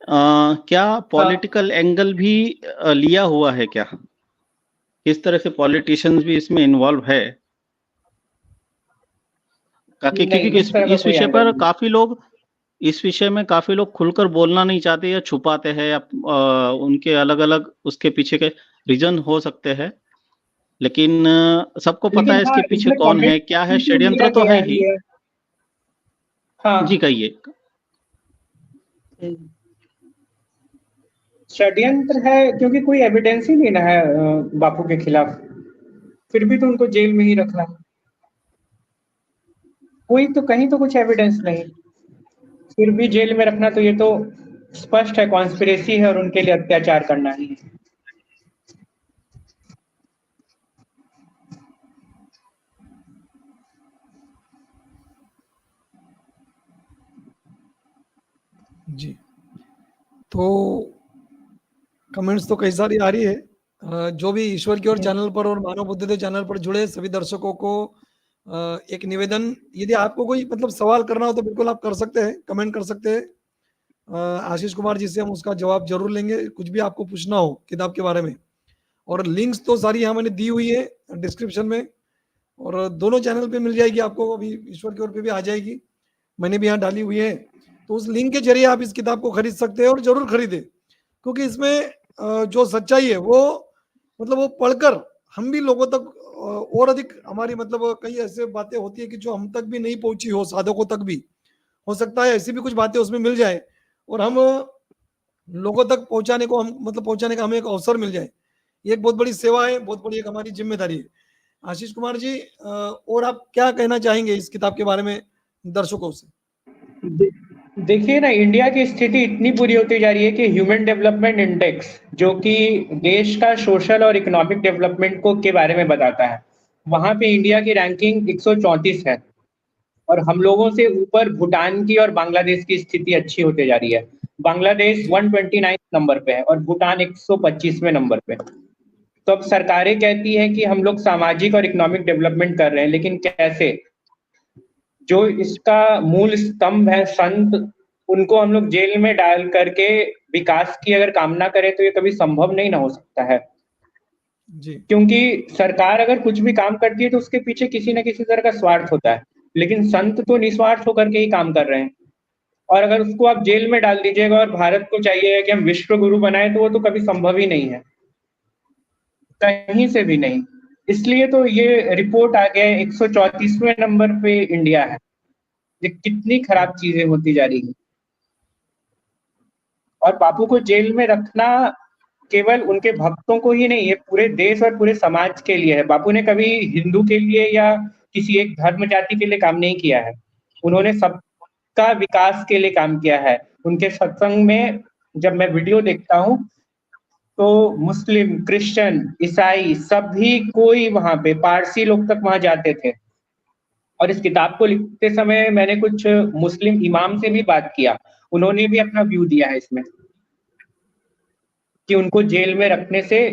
क्या पॉलिटिकल एंगल भी लिया हुआ है क्या? किस तरह से पॉलिटिशियंस भी इसमें इन्वॉल्व है? क्योंकि इस विषय पर काफी लोग, इस विषय में काफी लोग खुलकर बोलना नहीं चाहते या छुपाते हैं, या उनके अलग अलग उसके पीछे के रीजन हो सकते हैं, लेकिन सबको पता है इसके पीछे कौन है, क्या है, षड्यंत्र तो है ही। हाँ जी कहिए। षड्यंत्र है क्योंकि कोई एविडेंस ही नहीं ना है बापू के खिलाफ, फिर भी तो उनको जेल में ही रखना, कोई तो कहीं तो कुछ एविडेंस नहीं, फिर भी जेल में रखना, तो ये तो स्पष्ट है कॉन्स्पिरेसी है और उनके लिए अत्याचार करना ही है। जी, तो कमेंट्स तो कई सारी आ रही है। जो भी ईश्वर की ओर चैनल पर और मानव बुद्धिदेव चैनल पर जुड़े सभी दर्शकों को एक निवेदन, यदि आपको कोई मतलब सवाल करना हो तो बिल्कुल आप कर सकते हैं, कमेंट कर सकते हैं। आशीष कुमार जी से हम उसका जवाब जरूर लेंगे, कुछ भी आपको पूछना हो किताब के बारे में। और लिंक्स तो सारी यहाँ मैंने दी हुई है डिस्क्रिप्शन में, और दोनों चैनल पे मिल जाएगी आपको, अभी ईश्वर की ओर पे भी आ जाएगी, मैंने भी यहाँ डाली हुई है। तो उस लिंक के जरिए आप इस किताब को खरीद सकते हैं और जरूर खरीदें, क्योंकि इसमें जो सच्चाई है वो मतलब वो पढ़कर हम भी लोगों तक और अधिक, हमारी मतलब कई ऐसे बातें होती है कि जो हम तक भी नहीं पहुंची हो, साधकों तक भी हो सकता है ऐसी भी कुछ बातें उसमें मिल जाए और हम लोगों तक पहुंचाने को, हम मतलब पहुंचाने का हमें एक अवसर मिल जाए। ये एक बहुत बड़ी सेवा है, बहुत बड़ी एक हमारी जिम्मेदारी है। आशीष कुमार जी, और आप क्या कहना चाहेंगे इस किताब के बारे में दर्शकों से? देखिए ना, इंडिया की स्थिति इतनी बुरी होती जा रही है कि ह्यूमन डेवलपमेंट इंडेक्स, जो कि देश का सोशल और इकोनॉमिक डेवलपमेंट को के बारे में बताता है, वहां पे इंडिया की रैंकिंग 134 है और हम लोगों से ऊपर भूटान की और बांग्लादेश की स्थिति अच्छी होते जा रही है। बांग्लादेश 129 नंबर पे है और भूटान 125वें नंबर पे। तो अब सरकारें कहती है कि हम लोग सामाजिक और इकोनॉमिक डेवलपमेंट कर रहे हैं, लेकिन कैसे? जो इसका मूल स्तंभ है संत, उनको हम लोग जेल में डाल करके विकास की अगर कामना करें तो ये कभी संभव नहीं ना हो सकता है। जी क्योंकि सरकार अगर कुछ भी काम करती है तो उसके पीछे किसी न किसी तरह का स्वार्थ होता है, लेकिन संत तो निस्वार्थ होकर के ही काम कर रहे हैं। और अगर उसको आप जेल में डाल दीजिएगा और भारत को चाहिए कि हम विश्व गुरु बनाए, तो वो तो कभी संभव ही नहीं है, कहीं से भी नहीं। इसलिए तो ये रिपोर्ट आ गया 134वें नंबर पे इंडिया है। ये कितनी खराब चीजें होती जा रही है। और बापू को जेल में रखना केवल उनके भक्तों को ही नहीं, ये पूरे देश और पूरे समाज के लिए है। बापू ने कभी हिंदू के लिए या किसी एक धर्म जाति के लिए काम नहीं किया है, उन्होंने सबका विकास के लिए काम किया है। उनके सत्संग में जब मैं वीडियो देखता हूँ तो मुस्लिम, क्रिश्चियन, ईसाई सभी कोई वहां पे, पारसी लोग तक वहां जाते थे। और इस किताब को लिखते समय मैंने कुछ मुस्लिम इमाम से भी बात किया, उन्होंने भी अपना व्यू दिया है इसमें कि उनको जेल में रखने से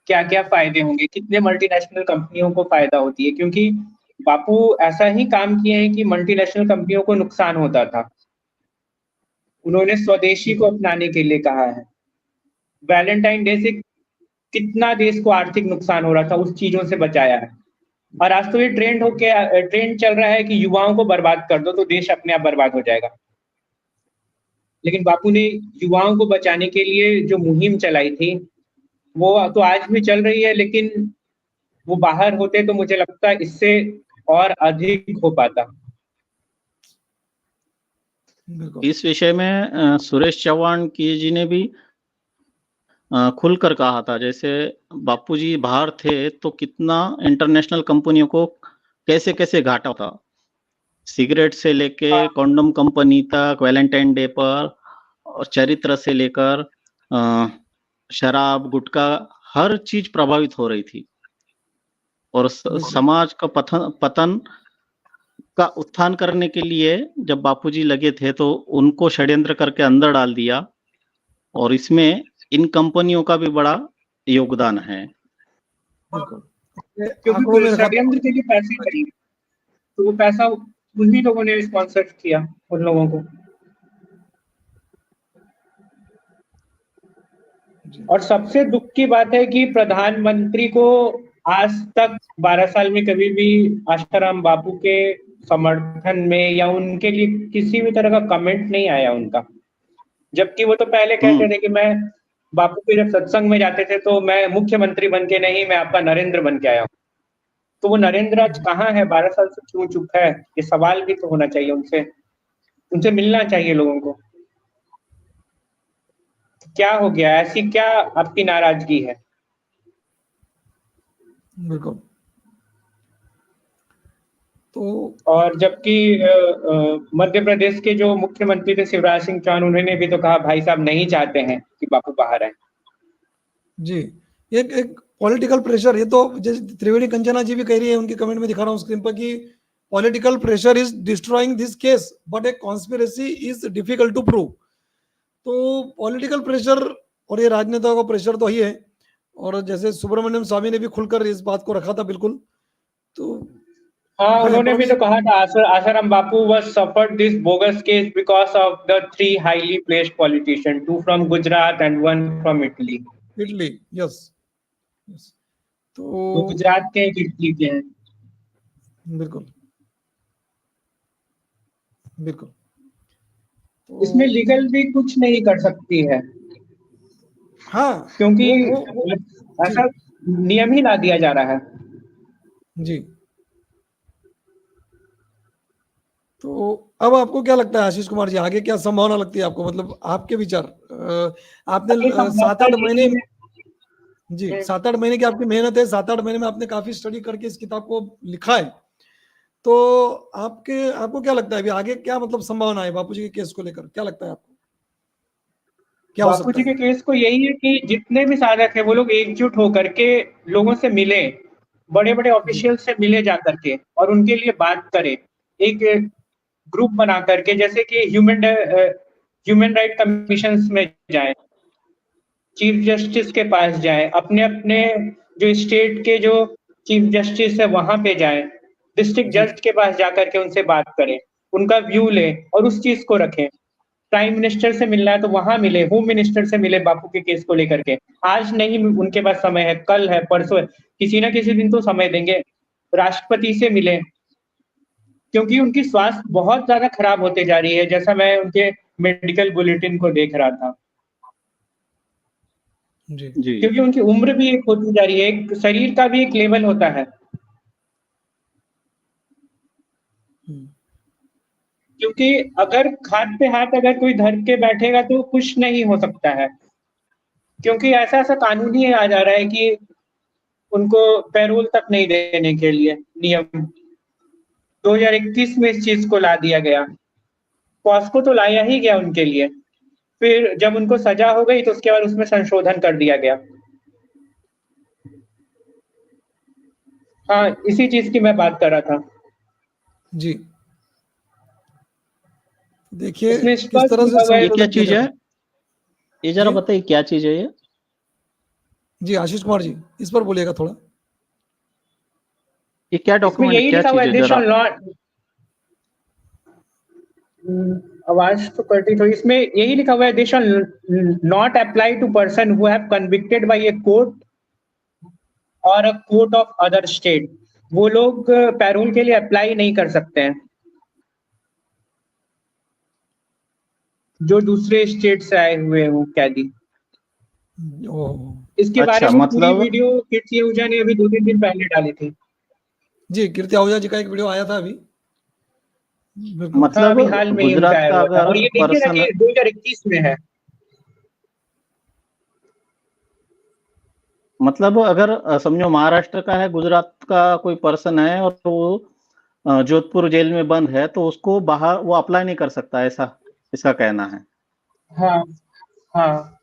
क्या क्या फायदे होंगे, कितने मल्टीनेशनल कंपनियों को फायदा होती है। क्योंकि बापू ऐसा ही काम किए हैं कि मल्टीनेशनल कंपनियों को नुकसान होता था, उन्होंने स्वदेशी को अपनाने के लिए कहा है। वैलेंटाइन डे से कितना देश को आर्थिक नुकसान हो रहा था, उस चीजों से बचाया है। और आज तो ये ट्रेंड चल रहा है कि युवाओं को बर्बाद कर दो तो देश अपने आप बर्बाद हो जाएगा। लेकिन बापू ने युवाओं को बचाने के लिए जो मुहिम चलाई थी वो तो आज भी चल रही है, लेकिन वो बाहर होते तो मुझे लगता है इससे और अधिक हो पाता। बिल्कुल इस विषय में सुरेश चौहान जी ने भी खुलकर कहा था, जैसे बापूजी बाहर थे तो कितना इंटरनेशनल कंपनियों को कैसे कैसे घाटा था, सिगरेट से लेके हाँ। कॉन्डम कंपनी तक, वैलेंटाइन डे पर, और चरित्र से लेकर शराब गुटखा हर चीज प्रभावित हो रही थी। और समाज का पतन का उत्थान करने के लिए जब बापूजी लगे थे तो उनको षड्यंत्र करके अंदर डाल दिया, और इसमें इन कंपनियों का भी बड़ा योगदान है। बिल्कुल आंकड़ों में क्योंकि रखा षड्यंत्र के लिए पैसे चाहिए, तो वो पैसा उन्हीं लोगों ने स्पॉन्सर किया उन लोगों को। और सबसे दुख की बात है कि प्रधानमंत्री को आज तक 12 साल में कभी भी आशाराम बापू के समर्थन में या उनके लिए किसी भी तरह का कमेंट नहीं आया उनका। जबकि वो तो पहले कहते थे कि मैं बापू के जब सत्संग में जाते थे तो मैं मुख्यमंत्री बन के नहीं, मैं आपका नरेंद्र बन के आया हूँ। तो वो नरेंद्र आज कहाँ है, 12 साल से क्यों चुप है, ये सवाल भी तो होना चाहिए उनसे मिलना चाहिए लोगों को। क्या हो गया, ऐसी क्या आपकी नाराजगी है? बिल्कुल। तो और जबकि मध्य प्रदेश के जो मुख्यमंत्री थे शिवराज सिंह चौहान, उन्होंने भी तो कहा भाई साहब नहीं चाहते हैं कि बापू बाहर आए। जी एक पॉलिटिकल प्रेशर, ये तो जैसे त्रिवेणी कंचना जी भी कह रही है, उनकी कमेंट में दिखा रहा हूँ स्क्रीन पर कि political pressure is destroying this case but a conspiracy is difficult to prove. तो पॉलिटिकल प्रेशर और ये राजनेताओं का प्रेशर तो ही है, और जैसे सुब्रमण्यम स्वामी ने भी खुलकर इस बात को रखा था बिल्कुल। तो हाँ, उन्होंने भी तो कहा था Asaram Bapu was suffered this bogus case because of the 3 highly placed politicians, 2 from Gujarat and 1 from Italy. Italy, yes. वो तो गुजरात के इटली के हैं। बिल्कुल बिल्कुल। तो इसमें लीगल भी कुछ नहीं कर सकती है, हाँ क्योंकि वो ऐसा नियम ही ला दिया जा रहा है। जी। तो अब आपको क्या लगता है आशीष कुमार जी, आगे क्या संभावना लगती है आपको, मतलब आपके विचार? आपने 7-8 महीने जी 7-8 महीने की आपकी मेहनत है, 7-8 महीने में आपने काफी स्टडी करके इस किताब को लिखा है, तो आपको क्या लगता है अभी आगे क्या मतलब संभावना है बापूजी के केस को लेकर, क्या लगता है आपको क्या हो बापू सकता जी के है? केस को यही है कि जितने भी साधक है वो लोग एकजुट होकर के लोगों से मिले, बड़े बड़े ऑफिशियल से मिले जा करके और उनके लिए बात करें, एक ग्रुप बना करके, जैसे कि ह्यूमन राइट कमीशन में जाए, चीफ जस्टिस के पास जाए, अपने अपने जो स्टेट के जो चीफ जस्टिस है वहां पे जाए, डिस्ट्रिक्ट जज के पास जाकर के उनसे बात करें, उनका व्यू ले और उस चीज को रखें। प्राइम मिनिस्टर से मिलना है तो वहां मिले, होम मिनिस्टर से मिले बापू के केस को लेकर के। आज नहीं उनके पास समय है, कल है, परसों है, किसी ना किसी दिन तो समय देंगे। राष्ट्रपति से मिले, क्योंकि उनकी स्वास्थ्य बहुत ज्यादा खराब होते जा रही है, जैसा मैं उनके मेडिकल बुलेटिन को देख रहा था। जी क्योंकि उनकी उम्र भी एक होती जा रही है, एक शरीर का भी एक लेवल होता है। क्योंकि अगर हाथ पे हाथ अगर कोई धर के बैठेगा तो कुछ नहीं हो सकता है, क्योंकि ऐसा ऐसा कानून ही आ जा रहा है कि उनको पैरोल तक नहीं देने के लिए नियम 2021 में इस चीज को ला दिया गया। पॉस्को तो लाया ही गया उनके लिए, फिर जब उनको सजा हो गई तो उसके बाद उसमें संशोधन कर दिया गया। हाँ, इसी चीज की मैं बात कर रहा था। जी देखिए इसमें किस स्पष्ट तरह लिखा हुआ से है। ये क्या चीज है, ये जरा जी? बताइए क्या चीज है ये? जी आशीष कुमार जी इस पर बोलिएगा थोड़ा। ये क्या इसमें डॉक्यूमेंट, यही क्या लिखा हुआ चीज है, है दे जरा? शैल नॉट आवाज तो कटी, तो इसमें यही लिखा हुआ है, they shall not apply to person who have convicted by a court और a court of other state. वो लोग पैरोल के लिए अप्लाई नहीं कर सकते हैं जो दूसरे स्टेट से आए हुए हो कैदी। ओह इसके अच्छा, बारे में पूरी मतलब वीडियो कीर्ति आहूजा ने अभी 2-3 दिन पहले डाली थी। जी, कीर्ति आहूजा जी का एक वीडियो आया था अभी। बिल्कुल। हाँ, मतलब अभी हाल में ही उनका गुजरात आया का हुआ था, अगर और ये देखिए ना पर्सन, कि 2021 में है। मतलब अगर समझो महाराष्ट्र का है, गुजरात का कोई पर्सन है और वो जोधपुर जेल में बंद है, तो उसको बाहर वो अप्लाई नहीं कर सकता, ऐसा इसका कहना है। हाँ, हाँ।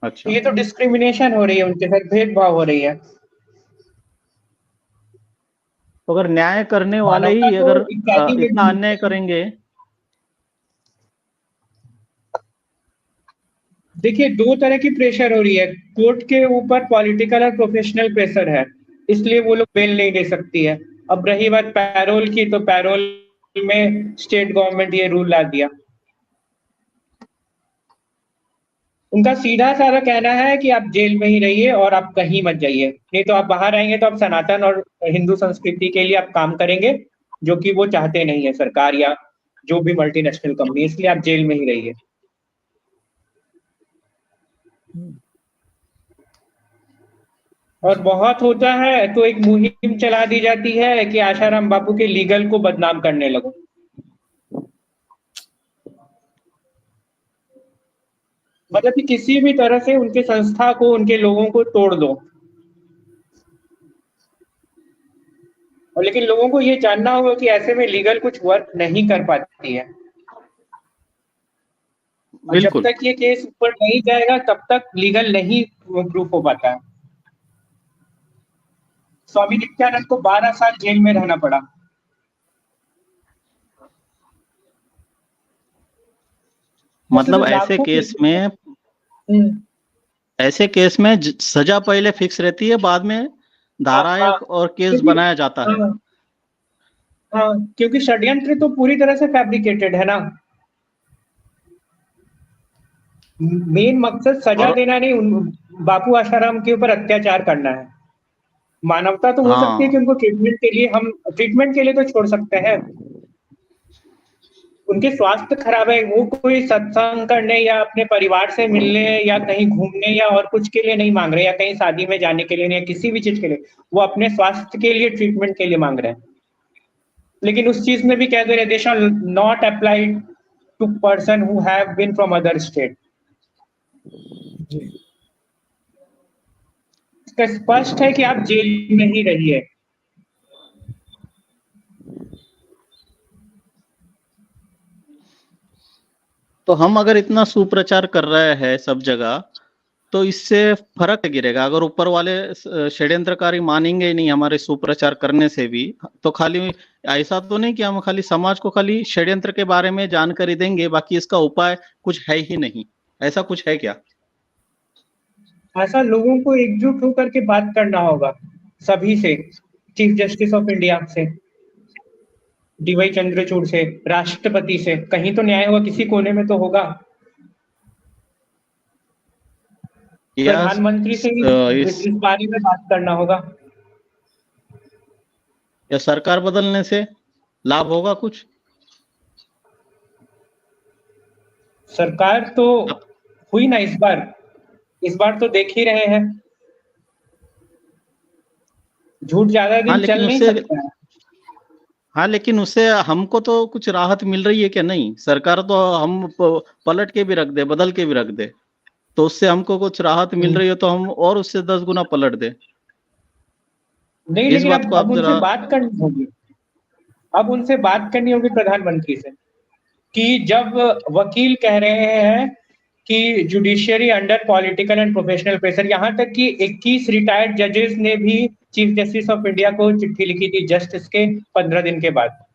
अच्छा, ये तो डिस्क्रिमिनेशन हो रही है, उनके साथ भेदभाव हो रही है। तो अगर न्याय करने वाले मानवता ही तो अगर एक कैदी में इतना भी अन्याय है। करेंगे, देखिए, 2 तरह की प्रेशर हो रही है। कोर्ट के ऊपर पॉलिटिकल और प्रोफेशनल प्रेशर है, इसलिए वो लोग बेल नहीं दे सकती है। अब रही बात पैरोल की, तो पैरोल में स्टेट गवर्नमेंट ये रूल ला दिया। उनका सीधा-साधा कहना है कि आप जेल में ही रहिए और आप कहीं मत जाइए। नहीं तो आप बाहर आएँगे तो आप सनातन और हिंदू संस्कृति के लिए आप काम करेंगे, जो कि वो चाहते नहीं है सरकार या जो भी मल्टीनेशनल कंपनी, इसलिए आप जेल में ही रहिए। और बहुत होता है तो एक मुहिम चला दी जाती है कि आशाराम बापू के लीगल को बदनाम करने लगो। मतलब कि किसी भी तरह से उनके संस्था को, उनके लोगों को तोड़ दो। और लेकिन लोगों को ये जानना होगा कि ऐसे में लीगल कुछ वर्क नहीं कर पाती है। और जब बिल्कुल। तक ये केस ऊपर नहीं जाएगा तब तक लीगल नहीं प्रूफ हो पाता है। स्वामी नित्यानंद को 12 साल जेल में रहना पड़ा। ऐसे तो मतलब लाखों हम्म, ऐसे केस में सजा पहले फिक्स रहती है, बाद में हाँ, धाराएं हाँ, और केस क्योंकि बनाया जाता है। हाँ, हाँ, क्योंकि षड्यंत्र तो पूरी तरह से फैब्रिकेटेड है ना। मेन मकसद सजा और देना नहीं, बापू आशाराम के ऊपर अत्याचार करना है। मानवता तो हो सकती है कि हाँ, उनको ट्रीटमेंट के लिए तो छोड़ सकते हैं। उनके स्वास्थ्य खराब है, वो कोई सत्संग करने या अपने परिवार से मिलने या कहीं घूमने या और कुछ के लिए नहीं मांग रहे, या कहीं शादी में जाने के लिए नहीं, या किसी भी चीज के लिए। वो अपने स्वास्थ्य के लिए, ट्रीटमेंट के लिए मांग रहे हैं। लेकिन उस चीज में भी कह दे रहे, they shall not apply to person who have been from other state. जी। इसका स्पष्ट है कि आप जेल में ही रहिए। तो हम अगर इतना सुप्रचार कर रहे हैं सब जगह, तो इससे फर्क गिरेगा। अगर ऊपर वाले षड्यंत्रकारी मानेंगे ही नहीं हमारे सुप्रचार करने से भी, तो खाली ऐसा तो नहीं कि हम खाली समाज को खाली षड्यंत्र के बारे में जानकारी देंगे, बाकी इसका उपाय कुछ है ही नहीं। ऐसा कुछ है क्या? ऐसा लोगों को एकजुट होकर के बात करना होगा सभी से, चीफ जस्टिस ऑफ इंडिया से, डीवाई चंद्रचूड़ से, राष्ट्रपति से। कहीं तो न्याय होगा, किसी कोने में तो होगा। या प्रधानमंत्री से भी इस इस बारे में बात करना होगा। या सरकार बदलने से लाभ होगा कुछ? सरकार तो अब- हुई ना इस बार तो देख ही रहे हैं, झूठ ज्यादा हाँ दिन लेकिन चल नहीं उससे सकता है। हाँ लेकिन उससे हमको तो कुछ राहत मिल रही है क्या? नहीं, सरकार तो हम पलट के भी रख दे, बदल के भी रख दे, तो उससे हमको कुछ राहत मिल रही हो तो हम और उससे 10 गुना पलट दे। नहीं, इस लेकिन बात को अब आप उनसे जरा, बात करनी होगी। अब उनसे बात करनी होगी प्रधानमंत्री से, कि जब वकील कह रहे हैं कि judiciary under political and professional pressure, यहाँ तक कि 21 रिटायर्ड जजेस ने भी चीफ जस्टिस ऑफ इंडिया को चिट्ठी लिखी थी जस्ट इसके 15 दिन के बाद।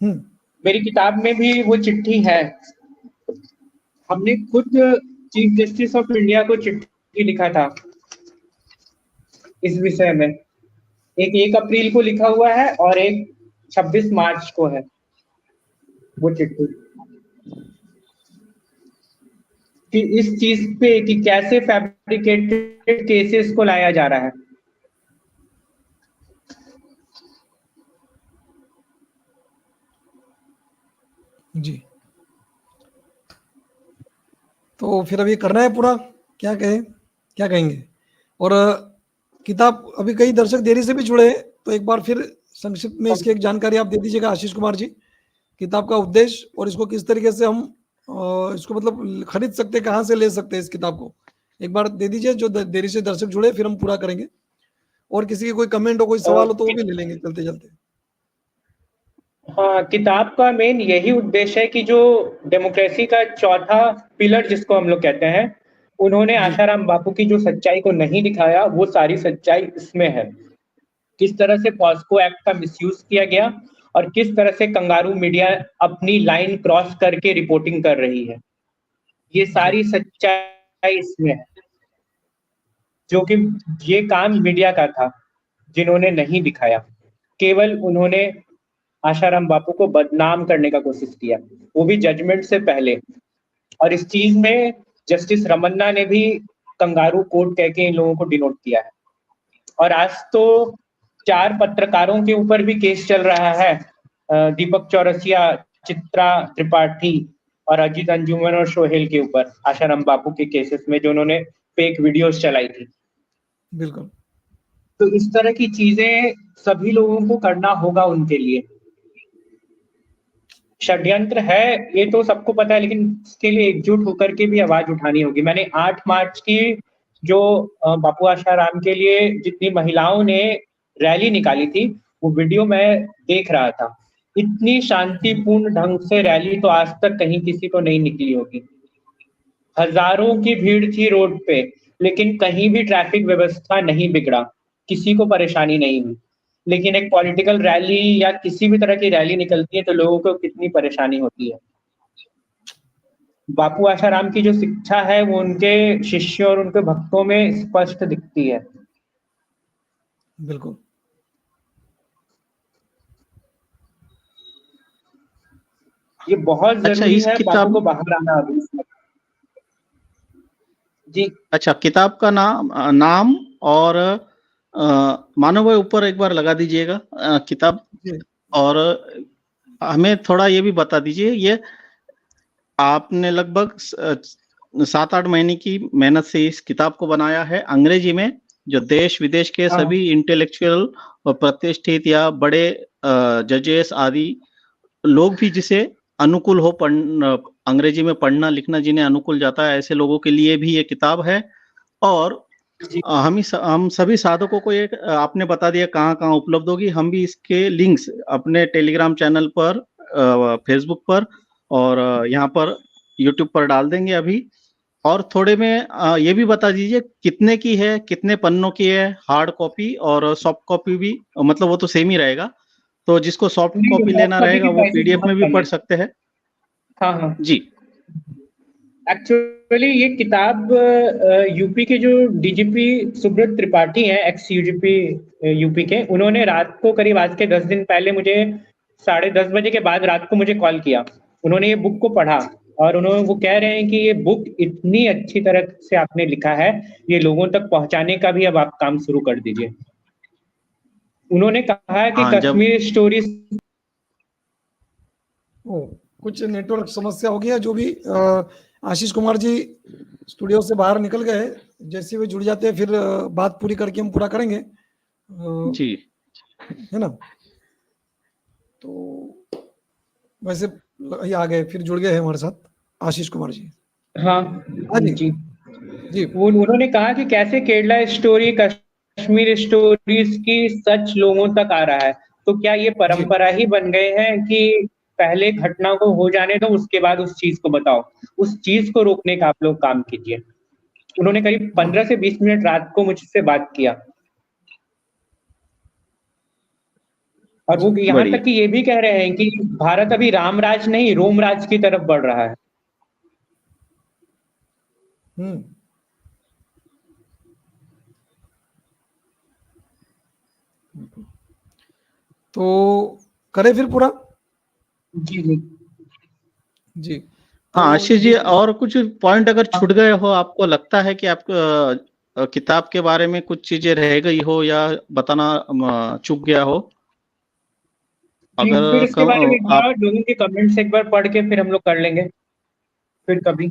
हम्म। मेरी किताब में भी वो चिट्ठी है। हमने खुद चीफ जस्टिस ऑफ इंडिया को चिट्ठी लिखा था इस विषय में। एक 1 अप्रैल को लिखा हुआ है और एक 26 मार्च को है वो चिट्ठी। कि इस चीज पे कि कैसे फैब्रिकेटेड केसेस को लाया जा रहा है। जी, तो फिर अभी करना है पूरा, क्या कहें, क्या कहेंगे? और किताब अभी कई दर्शक देरी से भी जुड़े हैं, तो एक बार फिर संक्षिप्त में इसकी एक जानकारी आप दे दीजिएगा आशीष कुमार जी, किताब का उद्देश्य और इसको किस तरीके से हम इसको मतलब खरीद सकते हैं, कहाँ से ले सकते हैं इस किताब को, एक बार दे दीजिए। जो देरी से दर्शक जुड़े फिर हम पूरा करेंगे, और किसी की कोई कमेंट हो, कोई सवाल हो तो वो भी ले लेंगे चलते चलते। हाँ, किताब का मेन यही उद्देश्य है कि जो डेमोक्रेसी का चौथा पिलर जिसको हम लोग कहते हैं, उन्होंने जी, आशाराम बापू की जो सच्चाई को नहीं दिखाया, वो सारी सच्चाई इसमें है। किस तरह से पॉस्को एक्ट का मिसयूज किया गया और किस तरह से कंगारू मीडिया अपनी लाइन क्रॉस करके रिपोर्टिंग कर रही है, ये जी, सारी सच्चाई इसमें है। जो कि ये काम मीडिया का था, जिन्होंने नहीं दिखाया, केवल उन्होंने आशाराम बापू को बदनाम करने का कोशिश किया, वो भी जजमेंट से पहले। और इस चीज में जस्टिस रमन्ना ने भी कंगारू कोर्ट कह के इन लोगों को डिनोट किया है। और आज तो 4 पत्रकारों के ऊपर भी केस चल रहा है, दीपक चौरसिया, चित्रा त्रिपाठी और अजीत अंजुमन और सोहेल के ऊपर, आशाराम बापू के केसेस में जो उन्होंने फेक वीडियोस चलाई थी। बिल्कुल, तो इस तरह की चीजें सभी लोगों को करना होगा उनके लिए। षड्यंत्र है ये तो सबको पता है, लेकिन इसके लिए एकजुट होकर के भी आवाज उठानी होगी। मैंने 8 मार्च की जो बापू आशाराम के लिए जितनी महिलाओं ने रैली निकाली थी, वो वीडियो मैं देख रहा था। इतनी शांतिपूर्ण ढंग से रैली तो आज तक कहीं किसी को नहीं निकली होगी। हजारों की भीड़ थी रोड पे, लेकिन कहीं भी ट्रैफिक व्यवस्था नहीं बिगड़ा, किसी को परेशानी नहीं हुई। लेकिन एक पॉलिटिकल रैली या किसी भी तरह की रैली निकलती है तो लोगों को कितनी परेशानी होती है। बापू आशाराम की जो शिक्षा है वो उनके शिष्यों और उनके भक्तों में स्पष्ट दिखती है। बिल्कुल। ये बहुत अच्छा, जरूरी इस है बापू को किताब बाहर आना अभी इसमें। जी, अच्छा, किताब का नाम और मानव ऊपर एक बार लगा दीजिएगा किताब। जी, और हमें थोड़ा ये भी बता दीजिए, ये आपने लगभग 7-8 महीने की मेहनत से इस किताब को बनाया है अंग्रेजी में, जो देश विदेश के हाँ, सभी इंटेलेक्चुअल और प्रतिष्ठित या बड़े जजेस आदि लोग भी जिसे अनुकूल हो अंग्रेजी में पढ़ना लिखना जिन्हें अनुकूल जाता है, ऐसे लोगों के लिए भी ये किताब है। और जी, हम सभी साधकों को ये आपने बता दिया कहाँ कहाँ उपलब्ध होगी। हम भी इसके लिंक्स अपने टेलीग्राम चैनल पर, फेसबुक पर और यहाँ पर यूट्यूब पर डाल देंगे अभी। और थोड़े में ये भी बता दीजिए कितने की है, कितने पन्नों की है, हार्ड कॉपी और सॉफ्ट कॉपी भी, मतलब वो तो सेम ही रहेगा। तो जिसको सॉफ्ट नहीं, कॉपी सॉफ्ट लेना कॉपी रहेगा के वो प्राइसेस पीडीएफ बहुत में भी कम पढ़ है। सकते हैं। हाँ, हाँ। जी, एक्चुअली ये किताब यूपी के जो डीजीपी सुब्रत त्रिपाठी हैं, एक्स यूजीपी यूपी के, उन्होंने रात को करीब आज के 10 दिन पहले मुझे 10:30 बजे के बाद रात को मुझे कॉल किया। उन्होंने ये बुक को पढ़ा और वो कह रहे हैं कि ये बुक इतनी अच्छी तरह से आपने लिखा है, ये लोगों तक पहुंचाने का भी अब आप काम शुरू कर दीजिए। उन्होंने कहा है कि हाँ, जब कश्मीर स्टोरीज ओ, कुछ नेटवर्क समस्या हो गया, जो भी आशीष कुमार जी स्टूडियो से बाहर निकल गए, जैसे वे जुड़ जाते हैं फिर बात पूरी करके हम पूरा करेंगे, जी, है ना? तो वैसे ये आ गए, फिर जुड़ गए हैं हमारे साथ आशीष कुमार जी। हाँ, हाँ जी, जी। जी, उन्होंने कहा कि कैसे केरला स्टोरी, कश्मीर स्टोरीज की सच लोगों तक आ रहा है। तो क्या ये जी, परंपरा ही बन गए हैं कि पहले घटना को हो जाने दो, उसके बाद उस चीज को बताओ? उस चीज को रोकने का आप लोग काम कीजिए। उन्होंने करीब 15 से 20 मिनट रात को मुझसे बात किया और वो जी, यहाँ तक बढ़िया। कि ये भी कह रहे हैं कि भारत अभी रामराज नहीं, रोमराज की तरफ बढ़ रहा है। हम्म, तो करें फिर पूरा? जी, जी। जी, हाँ तो आशीष जी, ये और कुछ पॉइंट अगर छूट गए हो, आपको लगता है कि आपको किताब के बारे में कुछ चीजें रह गई हो या बताना चूक गया हो, जी, अगर फिर इसके बारे में एक बार आप, और लोगों के कमेंट्स एक बार पढ़ के फिर हम लोग कर लेंगे फिर कभी।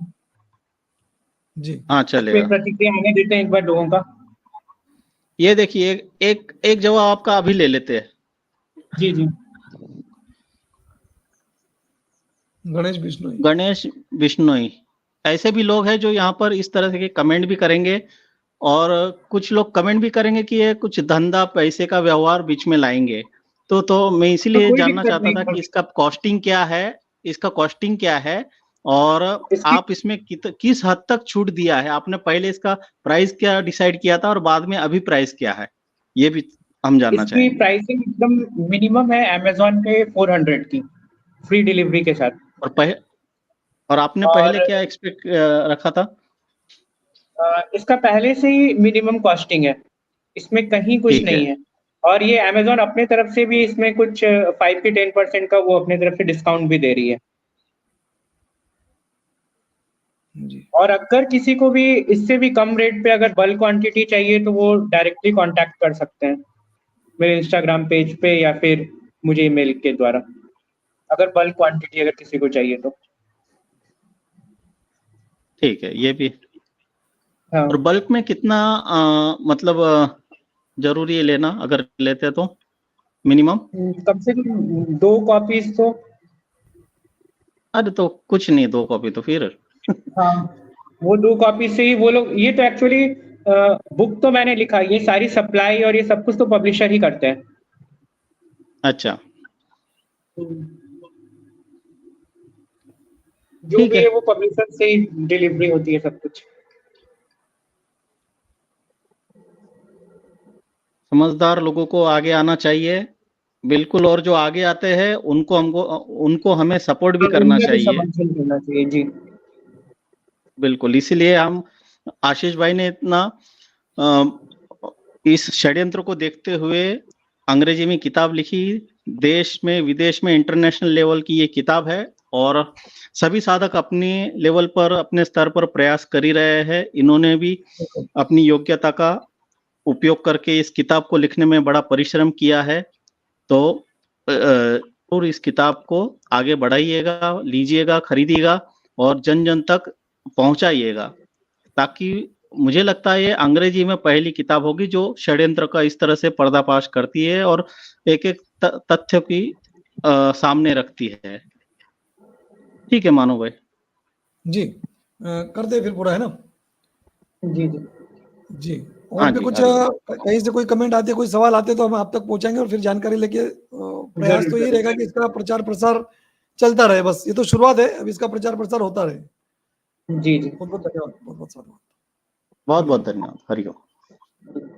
जी हाँ इस पे चलेगा। प्रतिक्रिया आने देते हैं एक बार लोगों का। ये देखिए, एक जवाब आपका अभी ले लेते हैं। जी जी गणेश बिश्नोई। गणेश बिश्नोई, ऐसे भी लोग हैं जो यहाँ पर इस तरह के कमेंट भी करेंगे, और कुछ लोग कमेंट भी करेंगे कि ये कुछ धंधा पैसे का व्यवहार बीच में लाएंगे। तो मैं तो इसीलिए कोई जानना दिक्कत चाहता नहीं था बस कि इसका कॉस्टिंग क्या है, इसका कॉस्टिंग क्या है, और इसकी आप इसमें किस हद तक छूट दिया है। आपने पहले इसका प्राइस क्या डिसाइड किया था और बाद में अभी प्राइस क्या है, ये भी हम जानना इसकी चाहेंगे। प्राइसिंग एकदम मिनिमम है अमेजोन पे 400 की फ्री डिलीवरी के साथ। और और आपने और पहले क्या एक्सपेक्ट रखा था? इसका पहले से ही मिनिमम कॉस्टिंग है, इसमें कहीं कुछ ठीक है। नहीं है। और ये अमेजोन अपने तरफ से भी इसमें कुछ 5 की 10% का वो अपने तरफ से डिस्काउंट भी दे रही है। जी और अगर किसी को भी इससे भी कम रेट पे अगर बल्क क्वांटिटी चाहिए तो वो डायरेक्टली कांटेक्ट कर सकते हैं मेरे इंस्टाग्राम पेज पे या फिर मुझे ईमेल के द्वारा, अगर बल्क क्वांटिटी अगर किसी को चाहिए तो। ठीक है, ये भी। हाँ, और बल्क में कितना मतलब जरूरी है लेना, अगर लेते हैं तो मिनिमम? कम से कम 2 कॉपीज तो। अरे तो कुछ नहीं, 2 कॉपी तो फिर। हाँ, वो 2 कॉपी से ही वो लोग, ये तो एक्चुअली बुक तो मैंने लिखा, ये सारी सप्लाई और ये सब कुछ तो पब्लिशर ही करते हैं। अच्छा जो ठीक भी है। है वो पब्लिशर से ही डिलीवरी होती है सब कुछ। समझदार लोगों को आगे आना चाहिए, बिल्कुल। और जो आगे आते हैं उनको हमें सपोर्ट भी हाँ, करना उनका भी चाहिए। समर्थन करना चाहिए जी। बिल्कुल, इसीलिए हम, आशीष भाई ने इतना इस षड्यंत्र को देखते हुए अंग्रेजी में किताब लिखी। देश में विदेश में इंटरनेशनल लेवल की ये किताब है, और सभी साधक अपने लेवल पर, अपने स्तर पर प्रयास कर ही रहे हैं। इन्होंने भी अपनी योग्यता का उपयोग करके इस किताब को लिखने में बड़ा परिश्रम किया है। तो और इस किताब को आगे बढ़ाइएगा, लीजिएगा, खरीदिएगा और जन जन तक पहुंचाइएगा, ताकि मुझे लगता है ये अंग्रेजी में पहली किताब होगी जो षड्यंत्र का इस तरह से पर्दाफाश करती है और एक एक तथ्य की सामने रखती है। ठीक है मानो भाई। जी कर दे फिर पूरा, है ना? जी जी जी और हाँ भी जी, कुछ हरिओम। कहीं से कोई कमेंट आते, कोई सवाल आते तो हम आप तक पहुंचाएंगे और फिर जानकारी लेके प्रयास जरूर तो यही जरूर। रहेगा कि इसका प्रचार प्रसार चलता रहे। बस ये तो शुरुआत है, अब इसका प्रचार प्रसार होता रहे। जी जी बहुत बहुत धन्यवाद, बहुत बहुत साधुवाद। बहुत बहुत हरिओम। धन्यवाद। हरिओम।